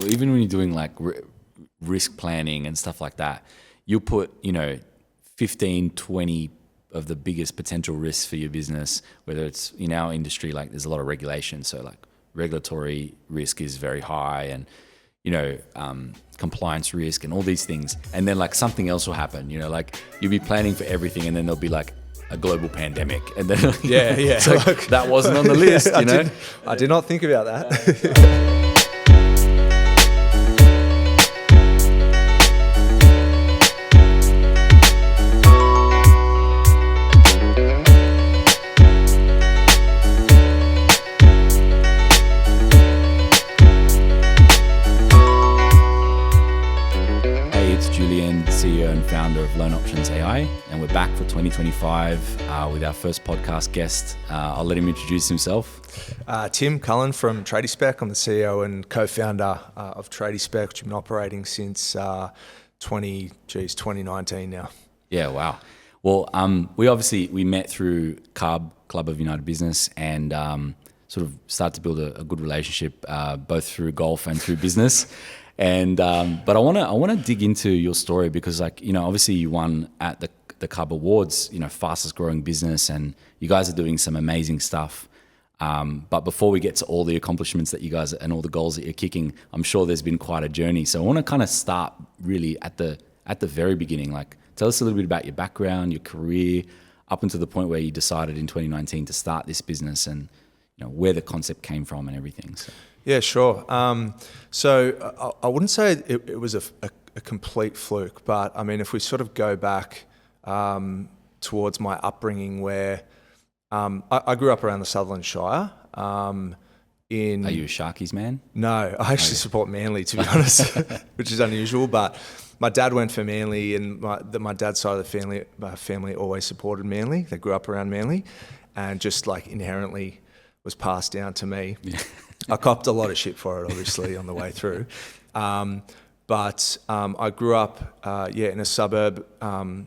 even when you're doing like risk planning and stuff like that, you put, 15, 20 of the biggest potential risks for your business, whether it's in our industry, like there's a lot of regulation. So like regulatory risk is very high, and, compliance risk and all these things. And then like something else will happen, like you'll be planning for everything and then there'll be like a global pandemic. And then, so that wasn't on the list, I did not think about that. CEO and founder of loanoptions.ai, and we're back for 2025 with our first podcast guest. I'll let him introduce himself. Tim Cullen from Tradespec. I'm the CEO and co-founder of Tradespec, which I've been operating since 2019 now. Yeah, wow. Well, we met through Club of United Business, and sort of started to build a good relationship both through golf and through business. And but I want to dig into your story because, obviously you won at the Club Awards, fastest growing business, and you guys are doing some amazing stuff. But before we get to all the accomplishments that you guys and all the goals that you're kicking, I'm sure there's been quite a journey. So I want to kind of start really at the very beginning. Like, tell us a little bit about your background, your career, up until the point where you decided in 2019 to start this business, and where the concept came from and everything. So. Yeah, sure. So I wouldn't say it was a complete fluke, but I mean, if we sort of go back towards my upbringing, where I grew up around the Sutherland Shire. Are you a Sharkies man? No, I actually support Manly, to be honest, which is unusual. But my dad went for Manly, and my dad's side of the family always supported Manly. They grew up around Manly, and just like inherently was passed down to me. Yeah. I copped a lot of shit for it, obviously, on the way through. But I grew up, in a suburb, to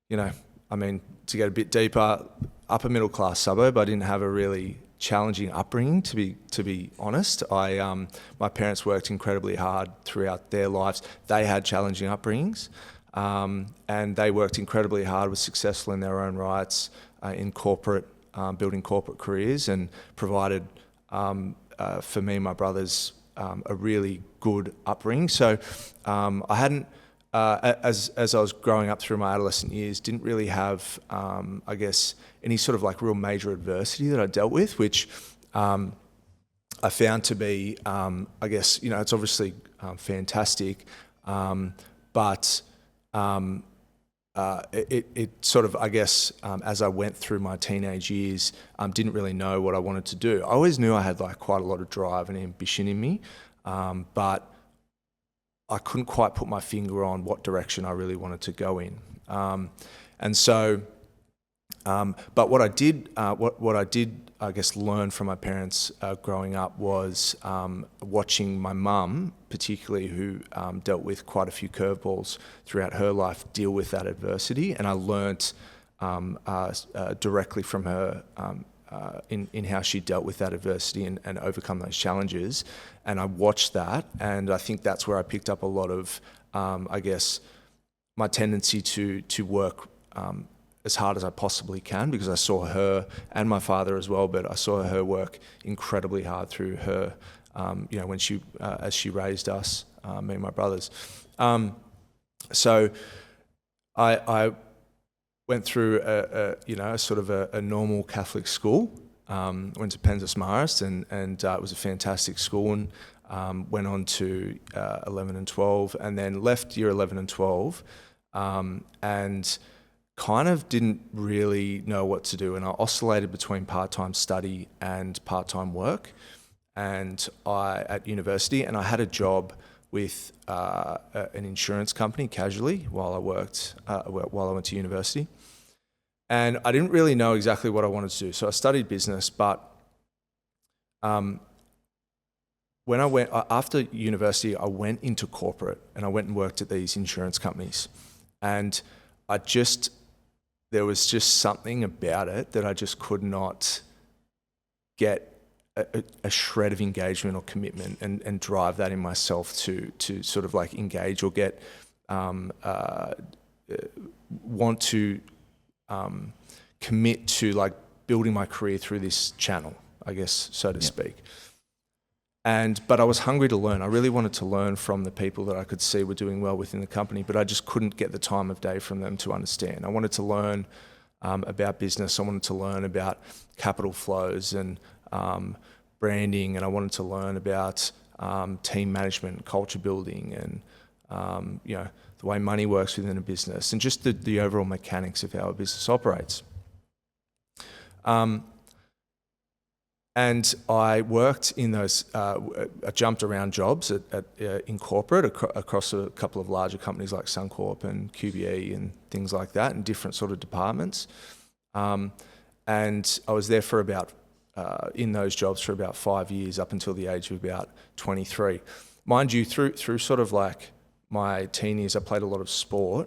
get a bit deeper, upper middle class suburb. I didn't have a really challenging upbringing, to be honest. My parents worked incredibly hard throughout their lives. They had challenging upbringings, and they worked incredibly hard, were successful in their own rights, in corporate, building corporate careers, and provided for me and my brothers a really good upbringing. So I hadn't, as I was growing up through my adolescent years, didn't really have, any sort of like real major adversity that I dealt with, which I found to be, it's obviously fantastic, but it sort of, as I went through my teenage years, didn't really know what I wanted to do. I always knew I had like quite a lot of drive and ambition in me, but I couldn't quite put my finger on what direction I really wanted to go in. But what I did, learn from my parents growing up was watching my mum, particularly, who dealt with quite a few curveballs throughout her life, deal with that adversity. And I learnt directly from her in how she dealt with that adversity and overcome those challenges. And I watched that, and I think that's where I picked up a lot of, my tendency to work as hard as I possibly can, because I saw her, and my father as well, but I saw her work incredibly hard through her, when she, as she raised us, me and my brothers. So I went through a normal Catholic school, went to Pensis Marist, and it was a fantastic school, and went on to 11 and 12, and then left year 11 and 12, and kind of didn't really know what to do, and I oscillated between part-time study and part-time work, and at university, and I had a job with an insurance company casually while I went to university, and I didn't really know exactly what I wanted to do. So I studied business, but when I went after university, I went into corporate, and I went and worked at these insurance companies, and there was just something about it that I just could not get a shred of engagement or commitment and drive that in myself to sort of like engage or get want to commit to like building my career through this channel, I guess, so to speak. But I was hungry to learn. I really wanted to learn from the people that I could see were doing well within the company, but I just couldn't get the time of day from them to understand. I wanted to learn about business. I wanted to learn about capital flows and branding, and I wanted to learn about team management, culture building, and the way money works within a business, and just the overall mechanics of how a business operates. And I worked in those, I jumped around jobs in corporate across a couple of larger companies like Suncorp and QBE and things like that, in different sort of departments. And I was there for about, in those jobs for about 5 years, up until the age of about 23. Mind you, through sort of like my teen years, I played a lot of sport,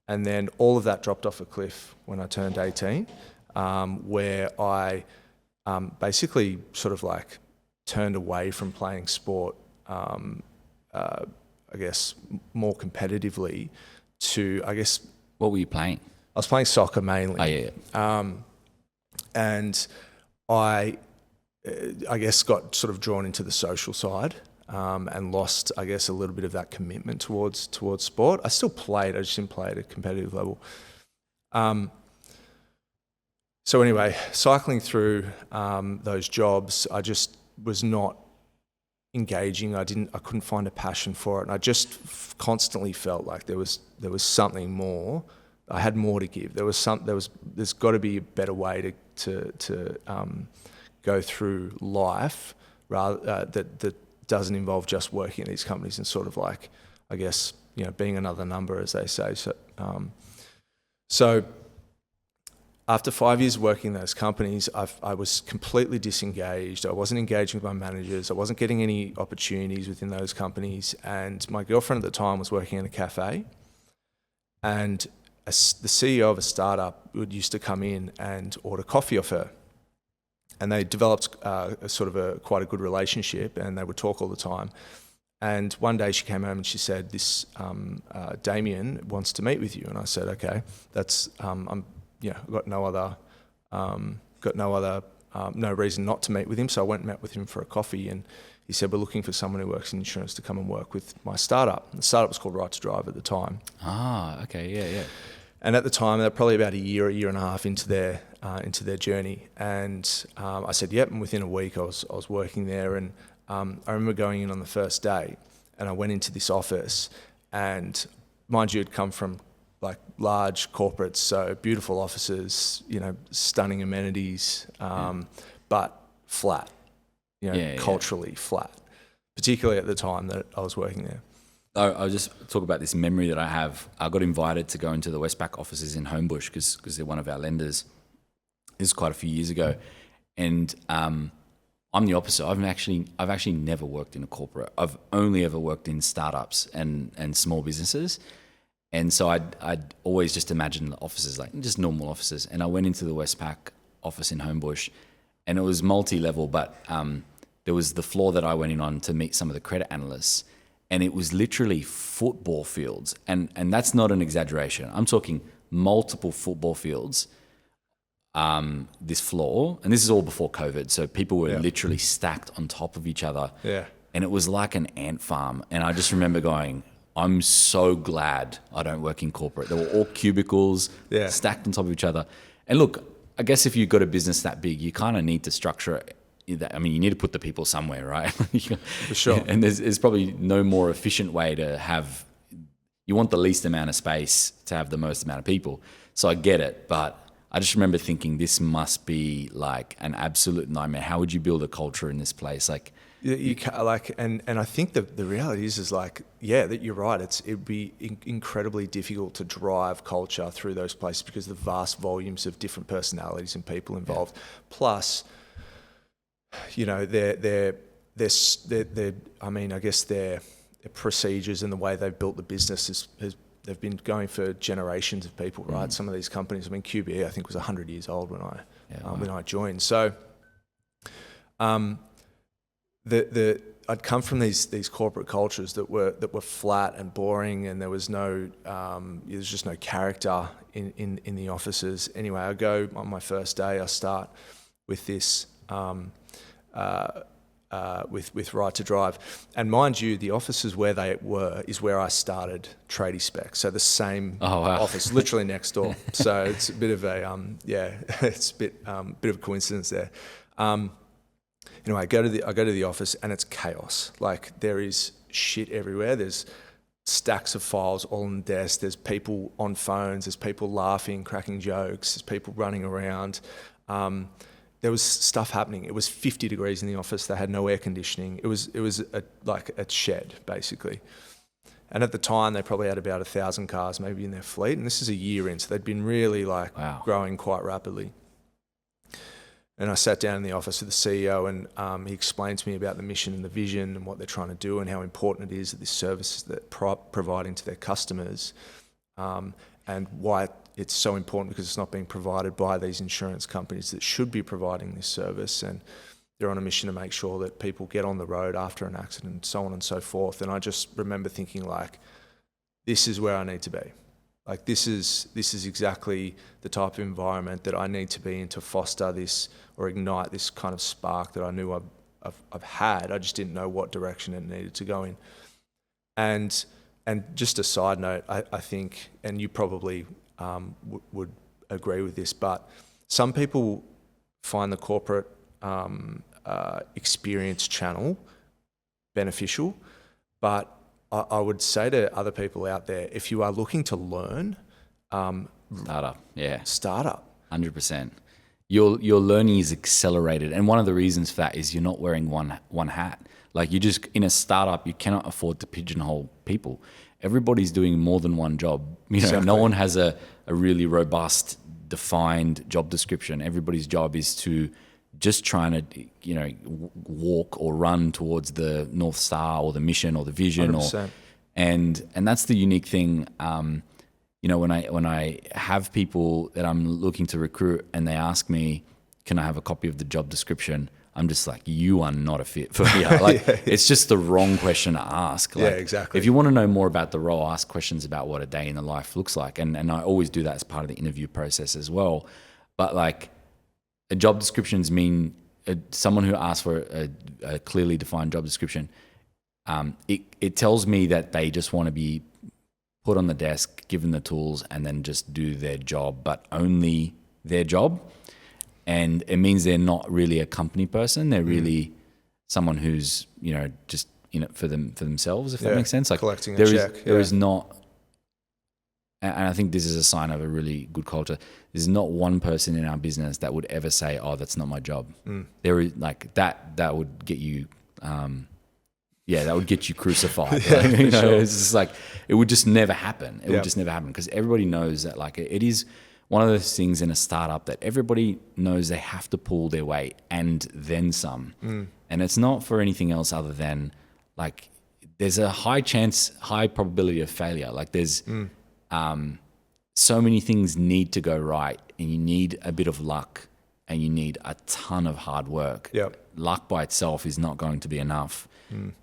and then all of that dropped off a cliff when I turned 18, where I basically sort of like turned away from playing sport, I guess, more competitively to, I guess... What were you playing? I was playing soccer mainly. Oh, yeah. And I guess, got sort of drawn into the social side and lost, I guess, a little bit of that commitment towards sport. I still played, I just didn't play at a competitive level. So anyway, cycling through those jobs, I just was not engaging. I couldn't find a passion for it, and I just constantly felt like there was something more. I had more to give. There's got to be a better way to go through life, rather that doesn't involve just working at these companies and sort of like, I guess, being another number, as they say. So after 5 years working in those companies, I was completely disengaged. I wasn't engaging with my managers. I wasn't getting any opportunities within those companies. And my girlfriend at the time was working in a cafe. And the CEO of a startup used to come in and order coffee off her. And they developed quite a good relationship, and they would talk all the time. And one day she came home and she said, "This Damien wants to meet with you." And I said, "Okay, that's I've got no reason not to meet with him." So I went and met with him for a coffee, and he said, "We're looking for someone who works in insurance to come and work with my startup." And the startup was called Right to Drive at the time. Ah, okay, yeah. And at the time, they were probably about a year and a half into their journey. And I said, "Yep." And within a week, I was working there. And I remember going in on the first day, and I went into this office, and mind you, it'd come from like large corporates, so beautiful offices, stunning amenities, but flat, culturally flat, particularly at the time that I was working there. I'll just talk about this memory that I have. I got invited to go into the Westpac offices in Homebush because they're one of our lenders. This is quite a few years ago, and I'm the opposite. I've actually never worked in a corporate. I've only ever worked in startups and small businesses. And so I'd always just imagined the offices like just normal offices. And I went into the Westpac office in Homebush, and it was multi-level, but there was the floor that I went in on to meet some of the credit analysts, and it was literally football fields. And that's not an exaggeration. I'm talking multiple football fields, this floor. And this is all before COVID, so people were literally stacked on top of each other. Yeah. And it was like an ant farm. And I just remember going, I'm so glad I don't work in corporate. They were all cubicles, stacked on top of each other. And look, I guess if you've got a business that big, you kind of need to structure it. I mean, you need to put the people somewhere, right? For sure. And there's probably no more efficient way to have, you want the least amount of space to have the most amount of people. So I get it, but I just remember thinking this must be like an absolute nightmare. How would you build a culture in this place? Like, you like, and I think the reality is like, that you're right. It'd be incredibly difficult to drive culture through those places because of the vast volumes of different personalities and people involved. Yeah. Plus, their procedures and the way they've built the business they've been going for generations of people, right? Some of these companies, I mean, QBE, I think was 100 years old when I joined. So, I'd come from these corporate cultures that were flat and boring, and there was just no character in the offices. Anyway, I go on my first day. I start with this with Right to Drive, and mind you, the offices where they were is where I started Tradespec. So the same office, literally next door. So it's a bit of a it's a bit of a coincidence there. Anyway, I go to the office and it's chaos. Like, there is shit everywhere. There's stacks of files all on the desk. There's people on phones. There's people laughing, cracking jokes. There's people running around. There was stuff happening. It was 50 degrees in the office. They had no air conditioning. It was like a shed, basically. And at the time, they probably had about 1,000 cars maybe in their fleet. And this is a year in, so they'd been really growing quite rapidly. And I sat down in the office with the CEO, and he explained to me about the mission and the vision and what they're trying to do and how important it is that this service that they're providing to their customers, and why it's so important, because it's not being provided by these insurance companies that should be providing this service. And they're on a mission to make sure that people get on the road after an accident, and so on and so forth. And I just remember thinking, like, this is where I need to be. Like, this is exactly the type of environment that I need to be in to foster this or ignite this kind of spark that I knew I've had. I just didn't know what direction it needed to go in. And just a side note, I think, and you probably would agree with this, but some people find the corporate experience channel beneficial, but I would say to other people out there, if you are looking to learn, Startup. 100%. Your learning is accelerated, and one of the reasons for that is you're not wearing one hat. Like, you just, in a startup, you cannot afford to pigeonhole people. Everybody's doing more than one job. Exactly. No one has a really robust, defined job description. Everybody's job is to just trying to, walk or run towards the North Star or the mission or the vision. 100%. And that's the unique thing. When I have people that I'm looking to recruit and they ask me, can I have a copy of the job description? I'm just like, you are not a fit for me. It's just the wrong question to ask. Like, exactly. If you want to know more about the role, ask questions about what a day in the life looks like. And I always do that as part of the interview process as well. But a job descriptions mean someone who asks for a clearly defined job description. It tells me that they just want to be put on the desk, given the tools, and then just do their job, but only their job. And it means they're not really a company person. They're really someone who's, just in it for themselves, if that makes sense. Like, collecting a check. There is not, and I think this is a sign of a really good culture. There's not one person in our business that would ever say, "Oh, that's not my job." There is that would get you, that would get you crucified. Sure. It's just like, it would just never happen. It would just never happen, because everybody knows that it is one of those things in a startup that everybody knows they have to pull their weight and then some. And it's not for anything else other than, there's a high probability of failure. There's so many things need to go right, and you need a bit of luck, and you need a ton of hard work. Luck by itself is not going to be enough.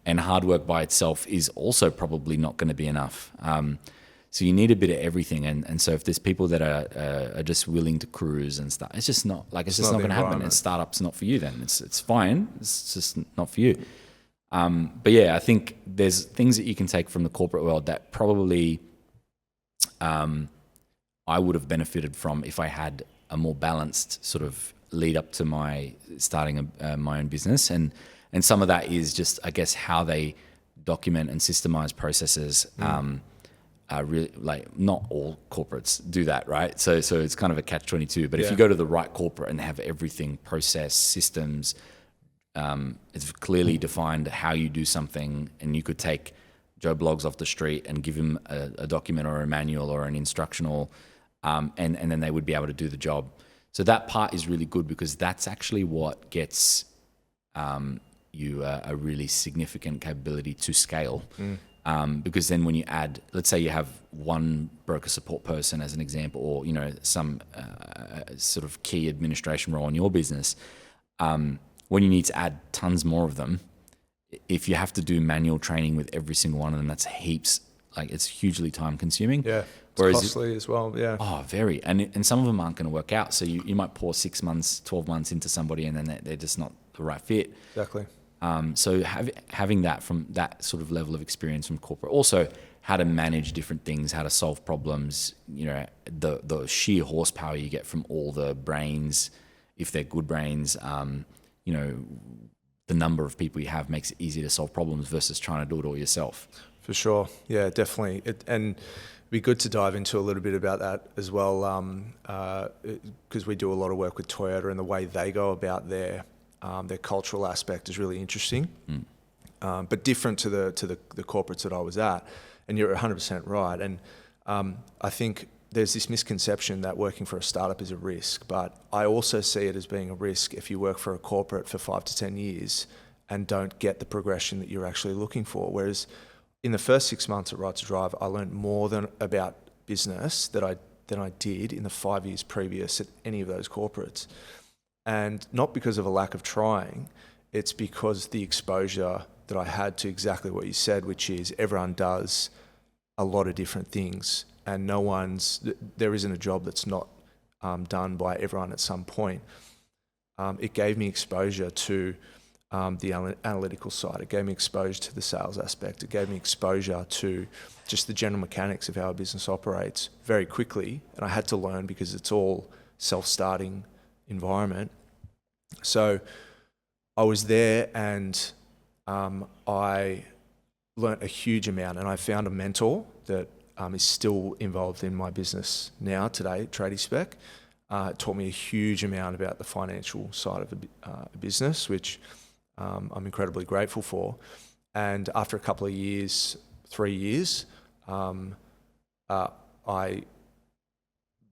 And hard work by itself is also probably not going to be enough. So you need a bit of everything. And so if there's people that are just willing to cruise and stuff, it's just not it's not going to happen. And startup's not for you then. It's fine. It's just not for you. But yeah, I think there's things that you can take from the corporate world that probably I would have benefited from if I had a more balanced sort of lead up to my starting my own business. And some of that is just, I guess, how they document and systemize processes. Really, not all corporates do that, right? So it's kind of a catch-22. But if you go to the right corporate and they have everything, process, systems, it's clearly defined how you do something, and you could take Joe Bloggs off the street and give him a document or a manual or an instructional, and then they would be able to do the job. So that part is really good, because that's actually what gets you a really significant capability to scale. Because then when you add, let's say you have one broker support person as an example, or some sort of key administration role in your business, when you need to add tons more of them, if you have to do manual training with every single one of them, that's heaps. Like, it's hugely time consuming. Yeah, it's Whereas costly as well. Yeah. Oh, very. And some of them aren't going to work out. So you might pour 6 months, 12 months into somebody, and then they're just not the right fit. Exactly. So having that from that sort of level of experience from corporate, also how to manage different things, how to solve problems, the sheer horsepower you get from all the brains, if they're good brains, the number of people you have makes it easier to solve problems versus trying to do it all yourself. For sure. Yeah, definitely. And it'd be good to dive into a little bit about that as well, because we do a lot of work with Toyota, and the way they go about their cultural aspect is really interesting, but different to the corporates that I was at. And you're 100% right. And I think there's this misconception that working for a startup is a risk, but I also see it as being a risk if you work for a corporate for 5 to 10 years and don't get the progression that you're actually looking for. Whereas in the first 6 months at Right to Drive, I learned more about business than I did in the 5 years previous at any of those corporates. And not because of a lack of trying, it's because the exposure that I had to exactly what you said, which is everyone does a lot of different things, and there isn't a job that's not done by everyone at some point. It gave me exposure to the analytical side. It gave me exposure to the sales aspect. It gave me exposure to just the general mechanics of how a business operates very quickly. And I had to learn because it's all self-starting environment. So I was there, and I learnt a huge amount, and I found a mentor that is still involved in my business now today, Tradespec. It taught me a huge amount about the financial side of a business, which I'm incredibly grateful for. And after a couple of years, 3 years, I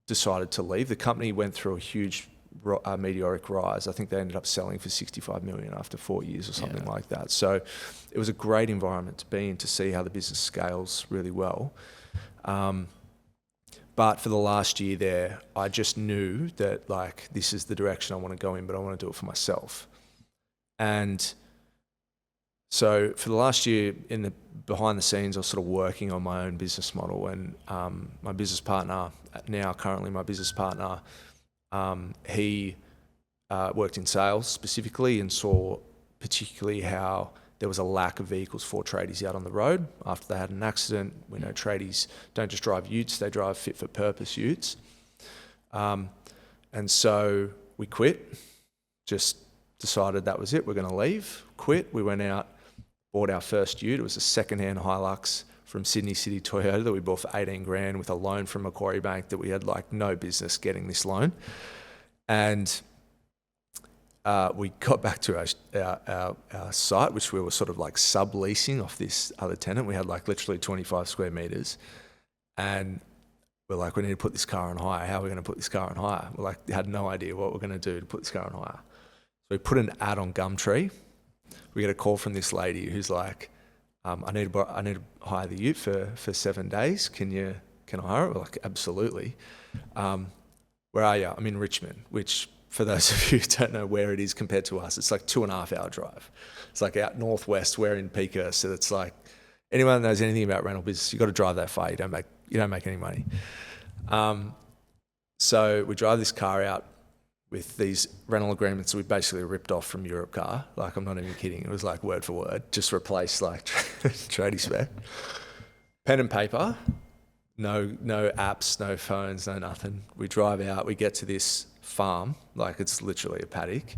decided to leave. The company went through a huge meteoric rise. I think they ended up selling for 65 million after 4 years or something like that. So it was a great environment to be in, to see how the business scales really well. But for the last year there, I just knew that, like, this is the direction I want to go in, but I want to do it for myself. And so for the last year, behind the scenes, I was sort of working on my own business model. And my business partner, currently my business partner, he worked in sales specifically, and saw particularly how there was a lack of vehicles for tradies out on the road after they had an accident. We know tradies don't just drive utes, they drive fit for purpose utes. And so we quit, just decided that was it, we're going to leave, quit. We went out, bought our first ute. It was a second-hand Hilux from Sydney City Toyota that we bought for 18 grand with a loan from Macquarie Bank that we had like no business getting this loan. And we got back to our site, which we were sort of like subleasing off this other tenant. We had like literally 25 square meters, and we're like, we need to put this car on hire. How are we going to put this car on hire? We had no idea what we're going to do to put this car on hire. So we put an ad on Gumtree. We get a call from this lady who's like, I need to hire the ute for 7 days. Can I hire it? We're like, absolutely. Where are you? I'm in Richmond, which, for those of you who don't know where it is compared to us, it's like 2.5 hour drive. It's like out northwest. We're in Peaker, so it's like, anyone that knows anything about rental business, you've got to drive that far. You don't make any money. So we drive this car out with these rental agreements that we basically ripped off from Europe Car. Like, I'm not even kidding. It was like word for word, just replaced like Tradiespec. Pen and paper, no apps, no phones, no nothing. We drive out, we get to this farm, like it's literally a paddock.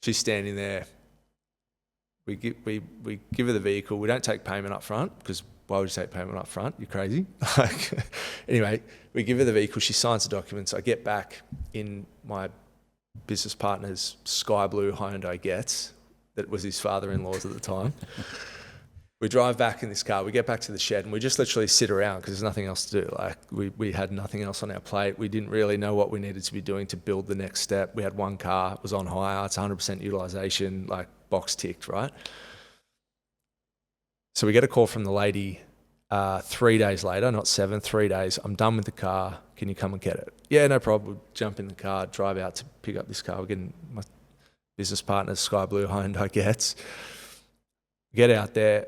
She's standing there. We give her the vehicle. We don't take payment up front, because why would you take payment up front? You're crazy. Anyway, we give her the vehicle. She signs the documents. I get back in my business partner's sky blue Hyundai Getz that was his father-in-law's at the time. We drive back in this car. We get back to the shed, and we just literally sit around because there's nothing else to do. Like, we had nothing else on our plate. We didn't really know what we needed to be doing to build the next step. We had one car. It was on hire. It's 100% utilization, like box ticked, right? So we get a call from the lady 3 days later, not 7, 3 days. I'm done with the car. Can you come and get it? Yeah, no problem. We'll jump in the car, drive out to pick up this car. We're getting my business partner's sky blue Hyundai Getz. Get out there,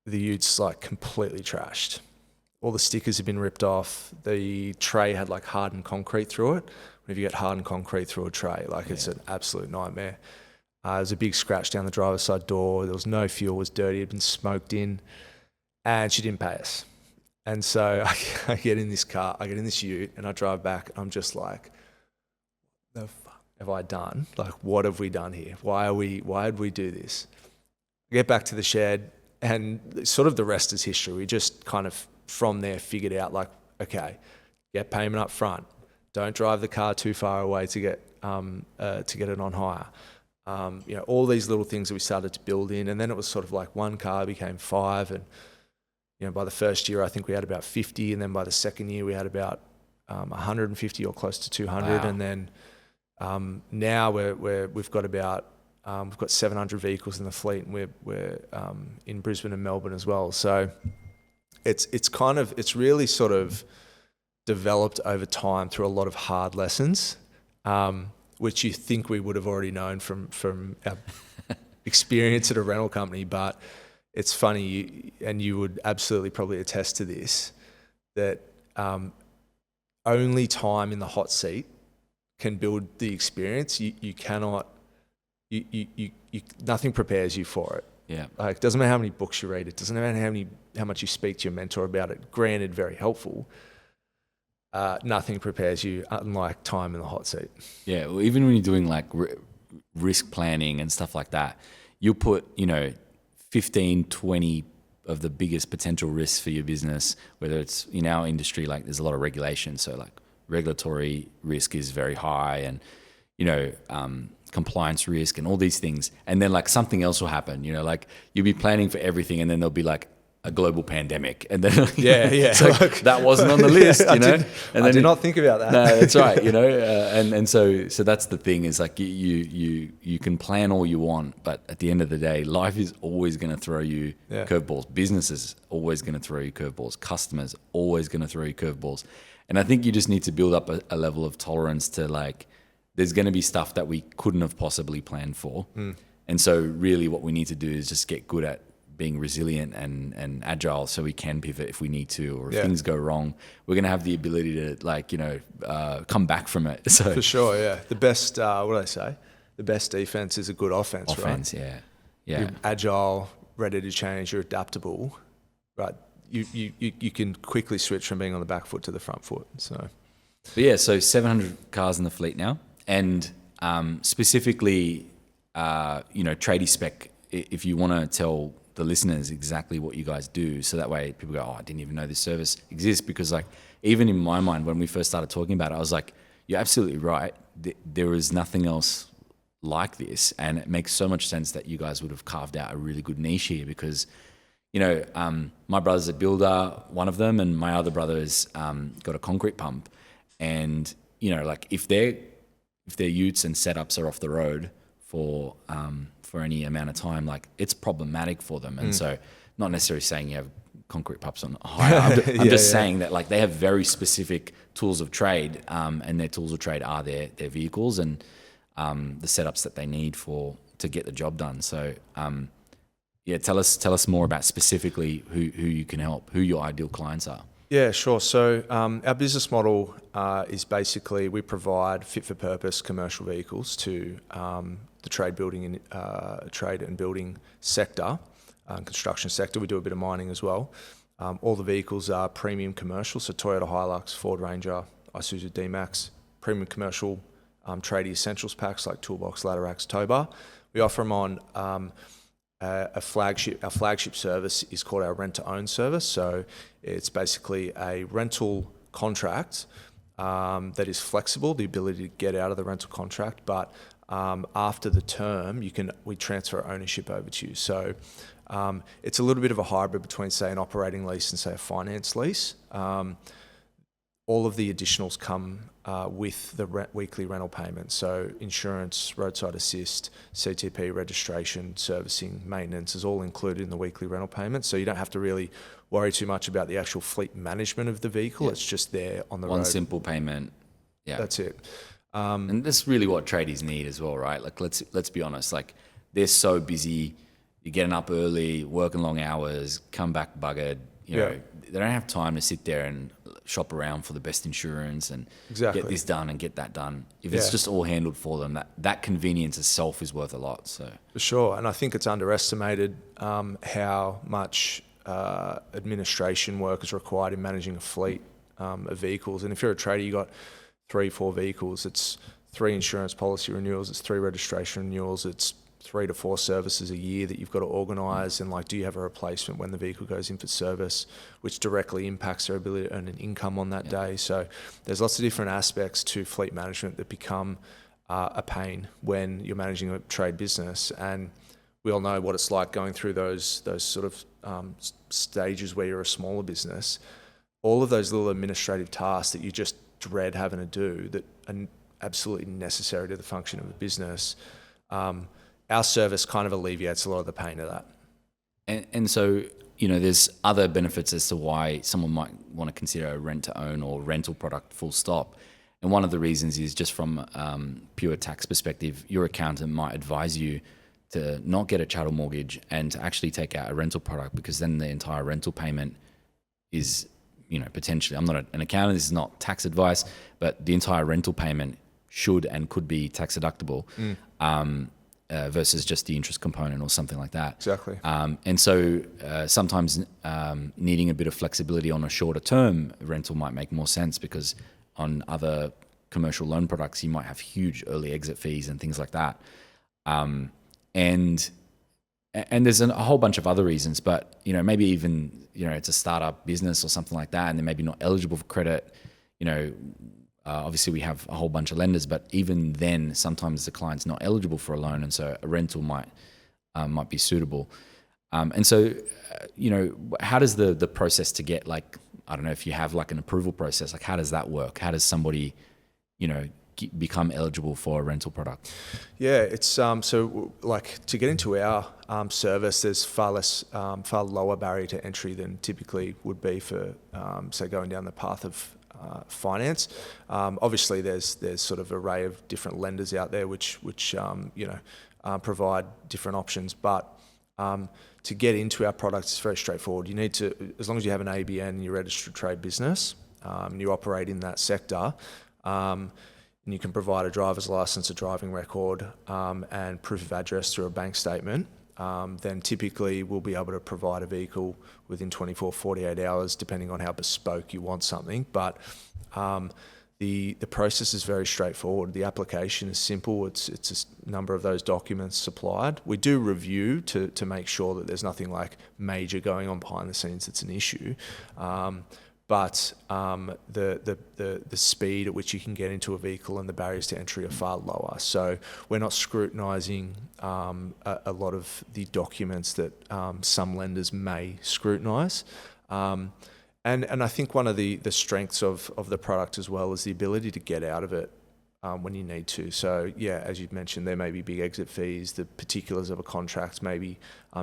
the ute's like completely trashed. All the stickers have been ripped off. The tray had like hardened concrete through it. If you get hardened concrete through a tray, like it's an absolute nightmare. There's a big scratch down the driver's side door. There was no fuel, it was dirty, it had been smoked in, and she didn't pay us. And so I get in this car, I get in this ute, and I drive back, and I'm just like, the fuck have I done? Like, what have we done here? Why did we do this? I get back to the shed, and sort of the rest is history. We just kind of from there figured out like, okay, get payment up front. Don't drive the car too far away to get it on hire. All these little things that we started to build in, and then it was sort of like one car became 5, and by the first year I think we had about 50, and then by the second year we had about 150 or close to 200, Wow. and then now we've got about 700 vehicles in the fleet, and we're in Brisbane and Melbourne as well. So it's really sort of developed over time through a lot of hard lessons, which you think we would have already known from our experience at a rental company. But it's funny, and you would absolutely probably attest to this, that only time in the hot seat can build the experience. You cannot, nothing prepares you for it. Yeah. Like, it doesn't matter how many books you read, it doesn't matter how much you speak to your mentor about it. Granted, very helpful. Nothing prepares you unlike time in the hot seat. Yeah, well, even when you're doing like risk planning and stuff like that, you'll put, 15, 20 of the biggest potential risks for your business, whether it's in our industry, like there's a lot of regulation. So like regulatory risk is very high, and, compliance risk and all these things. And then like something else will happen, like you'll be planning for everything, and then there'll be like a global pandemic, and then it's like, that wasn't on the list, I did not think about that. No, that's right, and so that's the thing, is like you can plan all you want, but at the end of the day, life is always going to throw you curveballs. Business is always going to throw you curveballs. Customers always going to throw you curveballs, and I think you just need to build up a level of tolerance to like, there's going to be stuff that we couldn't have possibly planned for, and so really what we need to do is just get good at being resilient and agile, so we can pivot if we need to, or if things go wrong, we're going to have the ability to come back from it. So for sure, yeah. The best, what do they say? The best defense is a good offense, right? Yeah. You're agile, ready to change, you're adaptable, right? You can quickly switch from being on the back foot to the front foot. So 700 cars in the fleet now, and specifically, Tradespec, if you want to tell the listeners exactly what you guys do, so that way people go, oh, I didn't even know this service exists. Because like, even in my mind, when we first started talking about it, I was like, you're absolutely right. There is nothing else like this, and it makes so much sense that you guys would have carved out a really good niche here, because my brother's a builder, one of them, and my other brother has got a concrete pump, and like if their utes and setups are off the road for any amount of time, like it's problematic for them. And so, not necessarily saying you have concrete pumps on hire. I'm just saying that like they have very specific tools of trade, and their tools of trade are their vehicles and the setups that they need to get the job done. So tell us more about specifically who you can help, who your ideal clients are. Yeah, sure. So our business model is basically we provide fit-for-purpose commercial vehicles to the trade and building sector, construction sector. We do a bit of mining as well. All the vehicles are premium commercial, so Toyota Hilux, Ford Ranger, Isuzu D-Max, premium commercial Tradie essentials packs like toolbox, ladder racks, tow bar. We offer them on our flagship service is called our rent-to-own service. So it's basically a rental contract that is flexible, the ability to get out of the rental contract, but after the term, we transfer ownership over to you. So it's a little bit of a hybrid between, say, an operating lease and, say, a finance lease. All of the additionals come with the weekly rental payments. So insurance, roadside assist, CTP, registration, servicing, maintenance is all included in the weekly rental payment. So you don't have to really worry too much about the actual fleet management of the vehicle. It's just there on the road. One simple payment. Yeah, that's it. And that's really what tradies need as well, right? Like let's be honest. Like they're so busy, you're getting up early, working long hours, come back buggered. You know, they don't have time to sit there and shop around for the best insurance and get this done and get that done. If it's just all handled for them, that convenience itself is worth a lot. So for sure, and I think it's underestimated how much administration work is required in managing a fleet of vehicles. And if you're a tradie, you got 3-4 vehicles. It's 3 insurance policy renewals. It's 3 registration renewals. It's 3 to 4 services a year that you've got to organise. And like, do you have a replacement when the vehicle goes in for service, which directly impacts their ability to earn an income on that day? So there's lots of different aspects to fleet management that become a pain when you're managing a trade business. And we all know what it's like going through those sort of stages where you're a smaller business. All of those little administrative tasks that you just dread having to do that are absolutely necessary to the function of the business. Our service kind of alleviates a lot of the pain of that. And so, you know, there's other benefits as to why someone might want to consider a rent to own or rental product full stop. And one of the reasons is just from pure tax perspective, your accountant might advise you to not get a chattel mortgage and to actually take out a rental product, because then the entire rental payment is, you know, potentially, I'm not an accountant, this is not tax advice, but the entire rental payment should and could be tax deductible versus just the interest component or something like that. Exactly. And so sometimes needing a bit of flexibility on a shorter term rental might make more sense, because on other commercial loan products, you might have huge early exit fees and things like that. And there's a whole bunch of other reasons, but, you know, maybe even, you know, it's a startup business or something like that, and they're maybe not eligible for credit. You know, obviously we have a whole bunch of lenders, but even then, sometimes the client's not eligible for a loan, and so a rental might be suitable. And so, you know, how does the process to get, like, I don't know if you have like an approval process, like how does that work? How does somebody, you know, become eligible for a rental product? Yeah, it's so like to get into our service, there's far lower barrier to entry than typically would be for say going down the path of finance. Obviously, there's sort of array of different lenders out there which you know provide different options, but to get into our products is very straightforward. You need to, as long as you have an ABN and you're a registered trade business, and you operate in that sector, and you can provide a driver's license, a driving record, and proof of address through a bank statement, then typically we'll be able to provide a vehicle within 24, 48 hours, depending on how bespoke you want something. But the process is very straightforward. The application is simple. It's a number of those documents supplied. We do review to make sure that there's nothing like major going on behind the scenes that's an issue. But the speed at which you can get into a vehicle and the barriers to entry are far lower. So we're not scrutinising a lot of the documents that some lenders may scrutinise. And I think one of the strengths of the product as well is the ability to get out of it when you need to. So yeah, as you've mentioned, there may be big exit fees. The particulars of a contract may be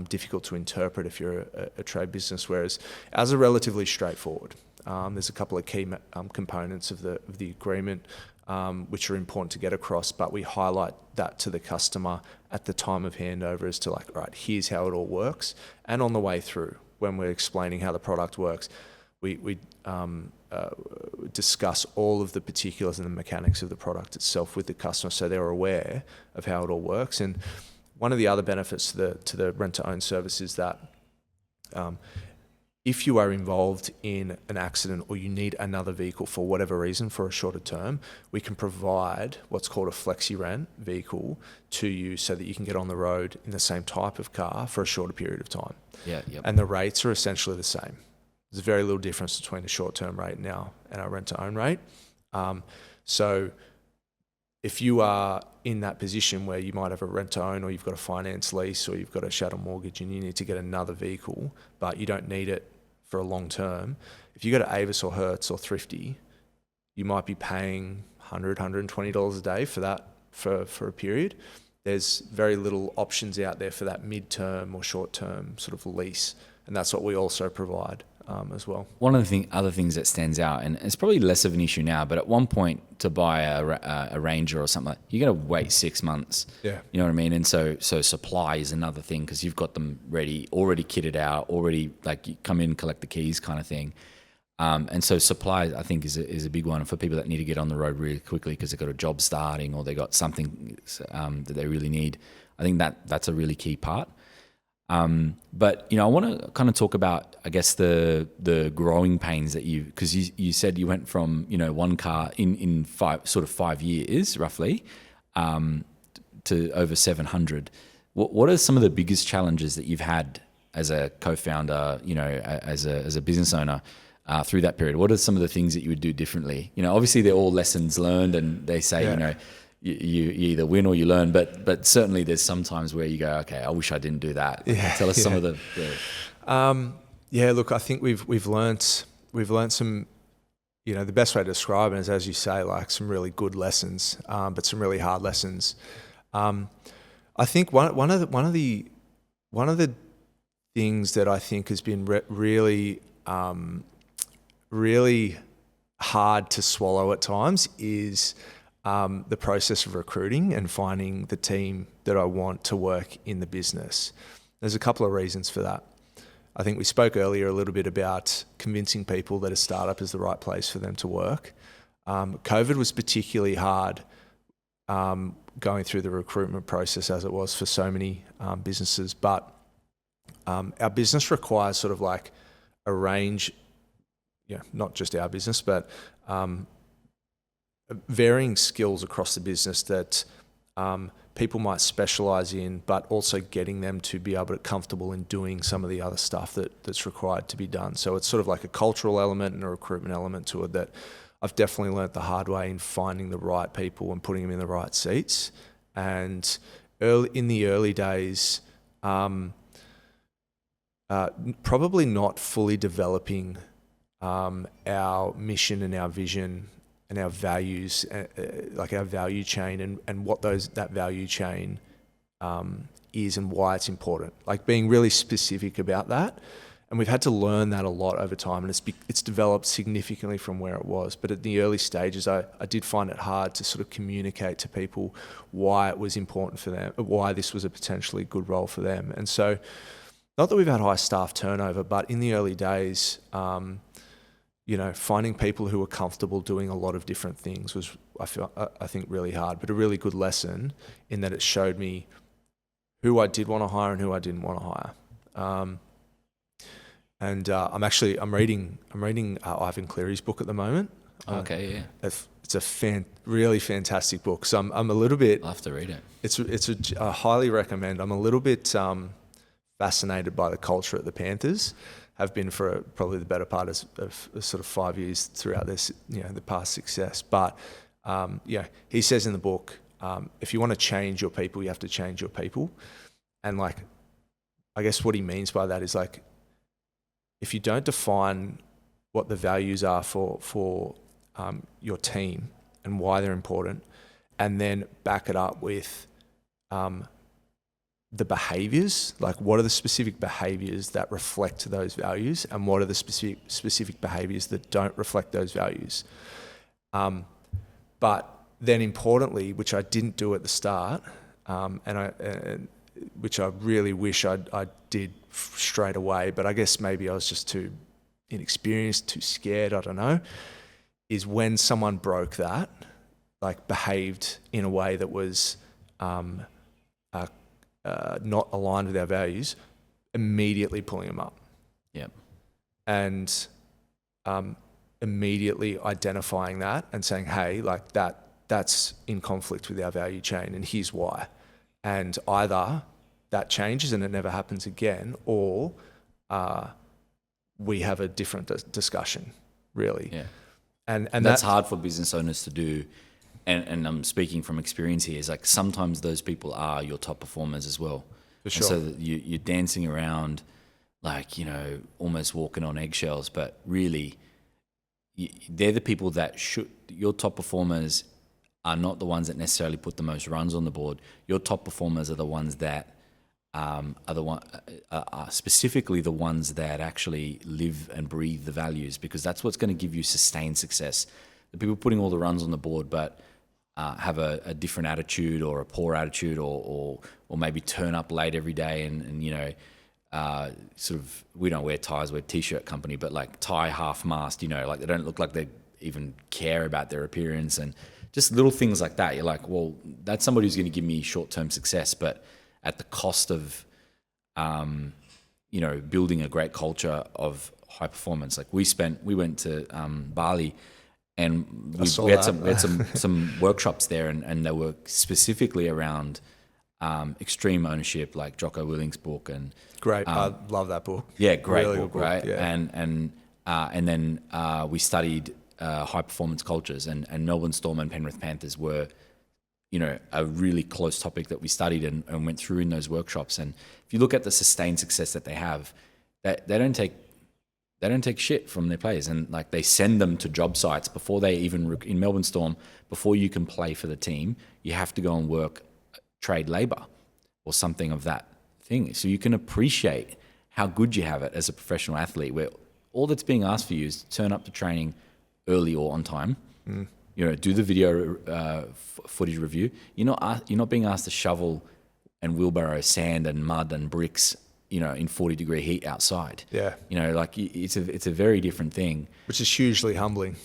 difficult to interpret if you're a trade business, whereas ours are relatively straightforward. There's a couple of key components of the agreement which are important to get across, but we highlight that to the customer at the time of handover as to like, right, here's how it all works. And on the way through, when we're explaining how the product works, we discuss all of the particulars and the mechanics of the product itself with the customer, so they're aware of how it all works. And one of the other benefits to the rent-to-own service is that if you are involved in an accident or you need another vehicle for whatever reason for a shorter term, we can provide what's called a flexi rent vehicle to you so that you can get on the road in the same type of car for a shorter period of time. Yeah, yep. And the rates are essentially the same. There's very little difference between the short-term rate now and our rent-to-own rate. So if you are in that position where you might have a rent-to-own, or you've got a finance lease, or you've got a chattel mortgage and you need to get another vehicle, but you don't need it for a long term, if you go to Avis or Hertz or Thrifty, you might be paying $100, $120 a day for that for a period. There's very little options out there for that mid-term or short-term sort of lease, and that's what we also provide. as well. One of the other things that stands out, and it's probably less of an issue now, but at one point to buy a Ranger or something, you're going to wait 6 months. Yeah. You know what I mean? And so supply is another thing because you've got them ready, already kitted out, already like you come in, collect the keys kind of thing. And so supply, I think, is a big one for people that need to get on the road really quickly because they've got a job starting or they got something that they really need. I think that's a really key part. But I want to kind of talk about, I guess, the growing pains that because you said you went from one car in 5 years roughly to over 700. What are some of the biggest challenges that you've had as a co-founder, as a business owner? Through that period, what are some of the things that you would do differently? Obviously they're all lessons learned, and they say, you either win or you learn. But certainly there's some times where you go, okay, I wish I didn't do that. Tell us some of the. Look, I think we've learnt some. The best way to describe it is, as you say, like some really good lessons, but some really hard lessons. I think one of the things that I think has been really hard to swallow at times is the process of recruiting and finding the team that I want to work in the business. There's a couple of reasons for that. I think we spoke earlier a little bit about convincing people that a startup is the right place for them to work. COVID was particularly hard going through the recruitment process, as it was for so many businesses. But our business requires sort of like a range, not just our business, but varying skills across the business that people might specialize in, but also getting them to be able to comfortable in doing some of the other stuff that's required to be done. So it's sort of like a cultural element and a recruitment element to it that I've definitely learnt the hard way in finding the right people and putting them in the right seats. And in the early days, probably not fully developing our mission and our vision and our values, like our value chain and what that value chain is and why it's important. Like being really specific about that. And we've had to learn that a lot over time, and it's developed significantly from where it was. But at the early stages, I did find it hard to sort of communicate to people why it was important for them, why this was a potentially good role for them. And so, not that we've had high staff turnover, but in the early days, finding people who were comfortable doing a lot of different things was, I think, really hard, but a really good lesson in that it showed me who I did want to hire and who I didn't want to hire. I'm reading Ivan Cleary's book at the moment. Okay, yeah. It's a really fantastic book. So I'm a little bit. I'll have to read it. I highly recommend. I'm a little bit fascinated by the culture at the Panthers. Have been for probably the better part of sort of 5 years throughout this, the past success. But he says in the book, if you want to change your people, you have to change your people. And like, I guess what he means by that is like, if you don't define what the values are for your team and why they're important, and then back it up with the behaviors, like what are the specific behaviors that reflect those values and what are the specific behaviors that don't reflect those values. But then importantly, which I didn't do at the start, which I really wish I did straight away, but I guess maybe I was just too inexperienced, too scared, I don't know, is when someone broke that, like behaved in a way that was not aligned with our values, immediately pulling them up. Yeah. And immediately identifying that and saying, hey, like that's in conflict with our value chain and here's why. And either that changes and it never happens again, or we have a different discussion, really. Yeah. And that's hard for business owners to do. And I'm speaking from experience here, is like sometimes those people are your top performers as well. For sure. And so that you're dancing around like, almost walking on eggshells, but really they're the people that your top performers are not the ones that necessarily put the most runs on the board. Your top performers are the ones that are the are specifically the ones that actually live and breathe the values, because that's what's going to give you sustained success. The people putting all the runs on the board, but have a different attitude or a poor attitude, or maybe turn up late every day and sort of, we don't wear ties, we're a t-shirt company, but like tie half-mast, like they don't look like they even care about their appearance, and just little things like that. You're like, well, that's somebody who's going to give me short-term success, but at the cost of, building a great culture of high performance. Like we went to Bali, and we had some workshops there, and they were specifically around extreme ownership, like Jocko Willink's book. And great, I love that book. Yeah, great really book, good right? Yeah. And then we studied high performance cultures, and Melbourne Storm and Penrith Panthers were, a really close topic that we studied and went through in those workshops. And if you look at the sustained success that they have, they don't take shit from their players, and like they send them to job sites before they even in Melbourne Storm, before you can play for the team, you have to go and work trade labor or something of that thing, so you can appreciate how good you have it as a professional athlete, where all that's being asked for you is to turn up to training early or on time. Do the video footage review. You're not being asked to shovel and wheelbarrow sand and mud and bricks, in 40-degree heat outside. Yeah. It's a very different thing. Which is hugely humbling.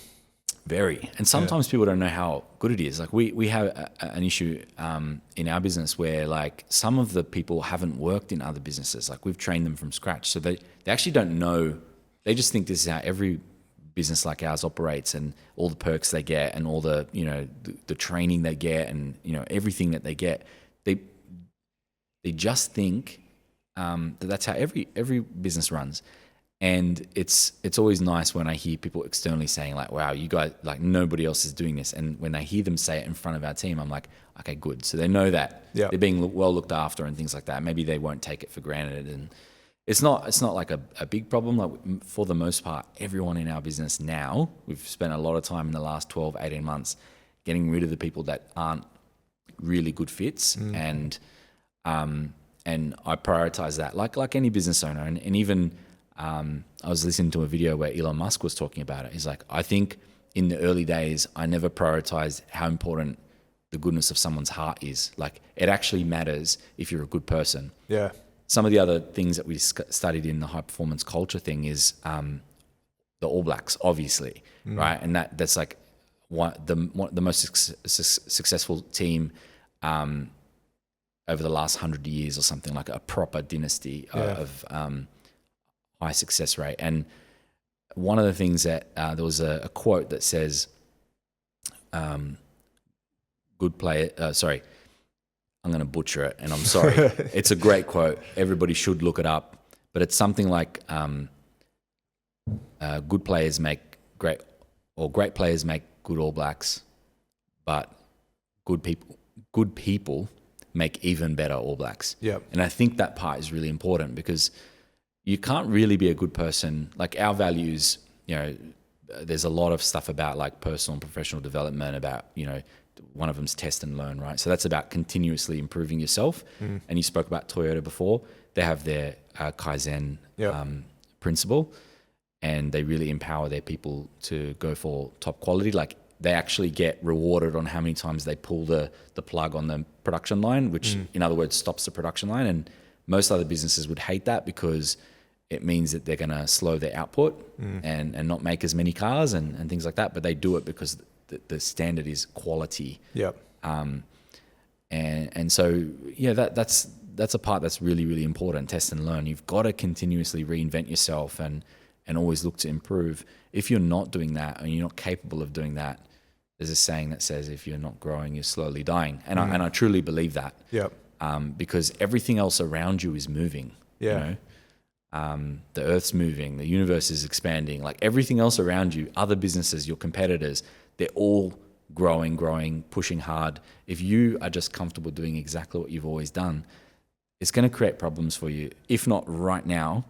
Very. And sometimes people don't know how good it is. Like we have an issue in our business where like some of the people haven't worked in other businesses. Like we've trained them from scratch. So they actually don't know. They just think this is how every business like ours operates, and all the perks they get, and all the, the training they get, and, everything that they get. They just think that's how every business runs. And it's always nice when I hear people externally saying like, wow, you guys, like nobody else is doing this. And when I hear them say it in front of our team, I'm like, okay, good. So they know that they're being well looked after and things like that. Maybe they won't take it for granted. And it's not like a big problem. Like for the most part, everyone in our business now, we've spent a lot of time in the last 12, 18 months getting rid of the people that aren't really good fits. And I prioritize that like any business owner. And even, I was listening to a video where Elon Musk was talking about it. He's like, I think in the early days, I never prioritized how important the goodness of someone's heart is. Like it actually matters if you're a good person. Yeah. Some of the other things that we studied in the high performance culture thing is the All Blacks, obviously, right? And that's like the most successful team over the last 100 years or something, like a proper dynasty of high success rate. And one of the things that there was a quote that says, good player, sorry, I'm going to butcher it and I'm sorry. It's a great quote. Everybody should look it up, but it's something like good players make great, or great players make good All Blacks, but good people make even better All Blacks. Yep. And I think that part is really important, because you can't really be a good person. Like our values, there's a lot of stuff about like personal and professional development, about, one of them's test and learn, right? So that's about continuously improving yourself. And you spoke about Toyota before. They have their Kaizen principle, and they really empower their people to go for top quality. Like they actually get rewarded on how many times they pull the plug on the production line, which in other words stops the production line. And most other businesses would hate that, because it means that they're going to slow their output and not make as many cars and things like that. But they do it because the standard is quality. Yep. And so, yeah, that's a part that's really, really important. Test and learn. You've got to continuously reinvent yourself and always look to improve. If you're not doing that, and you're not capable of doing that, there's a saying that says, if you're not growing, you're slowly dying. And I truly believe that. Yep. Because everything else around you is moving. Yeah. The earth's moving, the universe is expanding, like everything else around you, other businesses, your competitors, they're all growing, pushing hard. If you are just comfortable doing exactly what you've always done, it's going to create problems for you. If not right now,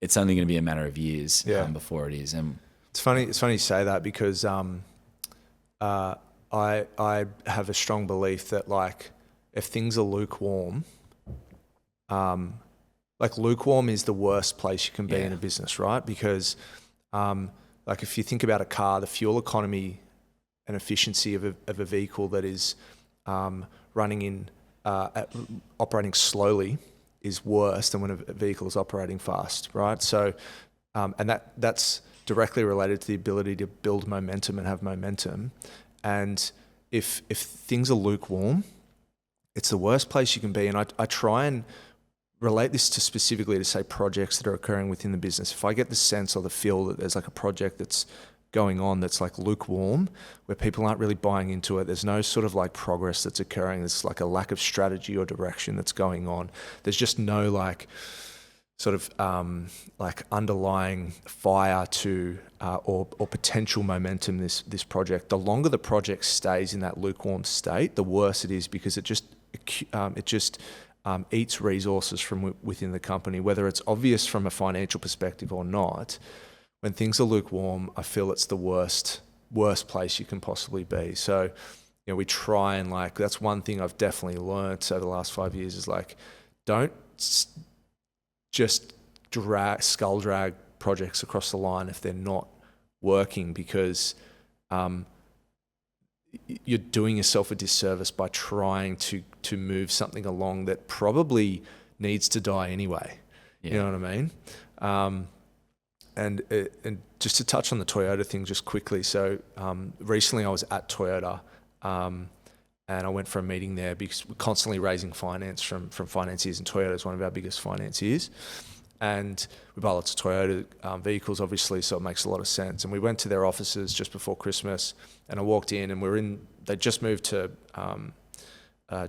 it's only going to be a matter of years before it is. And it's funny you say that, because I have a strong belief that like if things are lukewarm, like lukewarm is the worst place you can be Yeah. in a business, right? Because like if you think about a car, the fuel economy and efficiency of a vehicle that is running in operating slowly is worse than when a vehicle is operating fast, right? So, and that's directly related to the ability to build momentum and have momentum. And if things are lukewarm, it's the worst place you can be. And I try and relate this to specifically to say projects that are occurring within the business. If I get the sense or the feel that there's like a project that's going on that's like lukewarm, where people aren't really buying into it, there's no sort of like progress that's occurring, there's like a lack of strategy or direction that's going on, there's just no like sort of like underlying fire to or potential momentum this project. The longer the project stays in that lukewarm state, the worse it is, because it just eats resources from within the company, whether it's obvious from a financial perspective or not. When things are lukewarm, I feel it's the worst place you can possibly be. So, we try and like, that's one thing I've definitely learnt over the last 5 years is like, don't just skull drag projects across the line if they're not working, because you're doing yourself a disservice by trying to move something along that probably needs to die anyway. Yeah. You know what I mean? And just to touch on the Toyota thing just quickly. So recently I was at Toyota and I went for a meeting there because we're constantly raising finance from financiers, and Toyota is one of our biggest financiers. And we buy lots of Toyota vehicles, obviously, so it makes a lot of sense. And we went to their offices just before Christmas, and I walked in, and they just moved to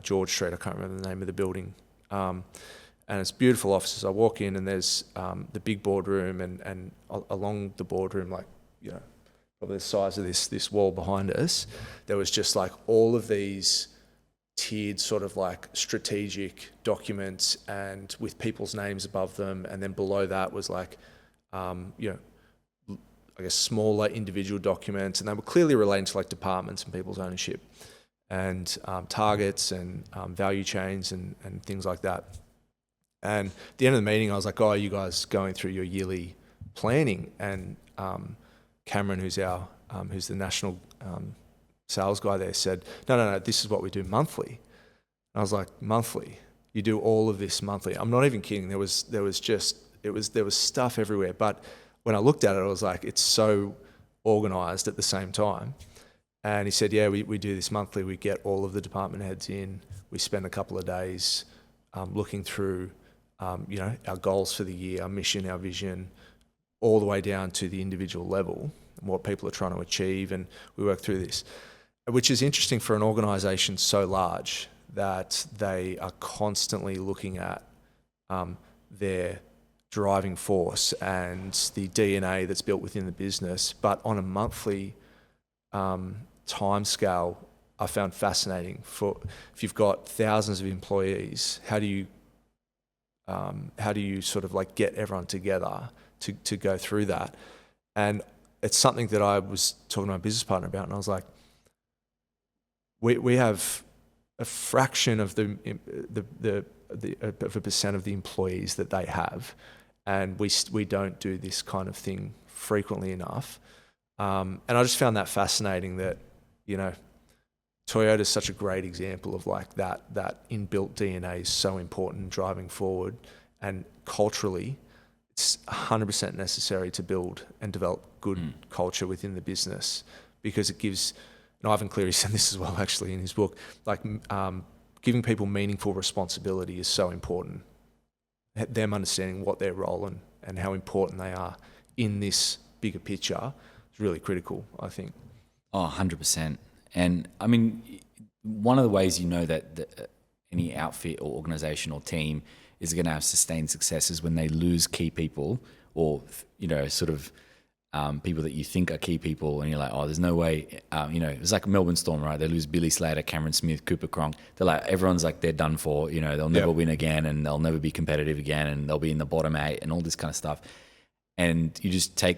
George Street. I can't remember the name of the building. And it's beautiful offices. I walk in, and there's the big boardroom, and along the boardroom, like, probably the size of this wall behind us, there was just like all of these tiered sort of like strategic documents, and with people's names above them, and then below that was like I guess smaller individual documents, and they were clearly relating to like departments and people's ownership and targets and value chains and things like that. And at the end of the meeting I was like, oh, are you guys going through your yearly planning? And Cameron, who's the national sales guy there, said, no, this is what we do monthly. And I was like, monthly? You do all of this monthly? I'm not even kidding. There was stuff everywhere. But when I looked at it, I was like, it's so organized at the same time. And he said, yeah, we do this monthly. We get all of the department heads in. We spend a couple of days looking through our goals for the year, our mission, our vision, all the way down to the individual level and what people are trying to achieve. And we work through this, which is interesting for an organisation so large that they are constantly looking at their driving force and the DNA that's built within the business, but on a monthly time scale. I found fascinating. For if you've got thousands of employees, how do you sort of like get everyone together to go through that? And it's something that I was talking to my business partner about, and I was like, we have a fraction of of a percent of the employees that they have, and we don't do this kind of thing frequently enough. And I just found that fascinating that, Toyota is such a great example of like that inbuilt DNA is so important driving forward, and culturally it's 100% necessary to build and develop good culture within the business, because it gives, and Ivan Cleary said this as well actually in his book, like giving people meaningful responsibility is so important. Them understanding what their role and how important they are in this bigger picture is really critical, I think. Oh, 100%. And I mean, one of the ways that any outfit or organization or team is going to have sustained success is when they lose key people, or sort of people that you think are key people, and you're like, oh, there's no way. It's like Melbourne Storm, right? They lose Billy Slater, Cameron Smith, Cooper Cronk. They're like, everyone's like, they're done for. They'll never win again, and they'll never be competitive again, and they'll be in the bottom 8 and all this kind of stuff. And you just take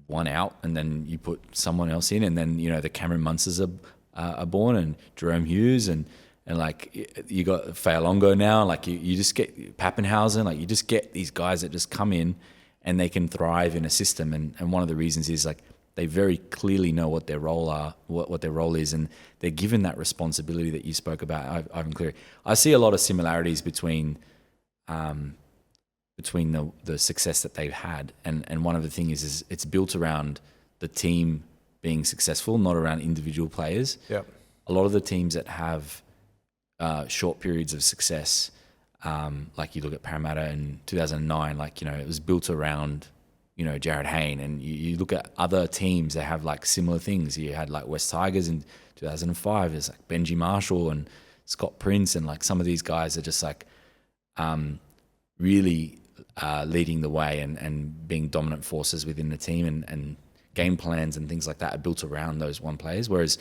one out, and then you put someone else in, and then the Cameron Munsters are born, and Jerome Hughes, and and like you got Fayalongo now, like you just get Pappenhausen, like you just get these guys that just come in and they can thrive in a system. And one of the reasons is like they very clearly know what their role is, and they're given that responsibility that you spoke about, Ivan Cleary. I see a lot of similarities between the success that they've had, and one of the things is it's built around the team being successful, not around individual players. Yep. A lot of the teams that have short periods of success, like you look at Parramatta in 2009, like, it was built around, Jared Hayne, and you look at other teams that have like similar things. You had like West Tigers in 2005, there's like Benji Marshall and Scott Prince, and like some of these guys are just like really leading the way and being dominant forces within the team, and game plans and things like that are built around those one players. Whereas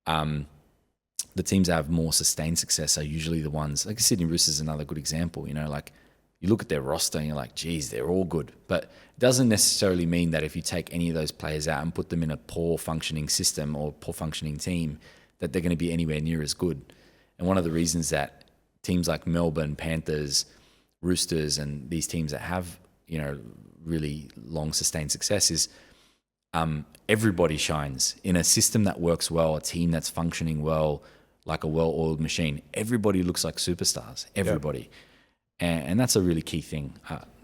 the teams that have more sustained success are usually the ones, like Sydney Roosters is another good example. Like you look at their roster and you're like, geez, they're all good. But it doesn't necessarily mean that if you take any of those players out and put them in a poor functioning system or poor functioning team, that they're going to be anywhere near as good. And one of the reasons that teams like Melbourne, Panthers, Roosters, and these teams that have, really long sustained success is everybody shines in a system that works well, a team that's functioning well, like a well-oiled machine. Everybody looks like superstars, everybody. Yep. And that's a really key thing.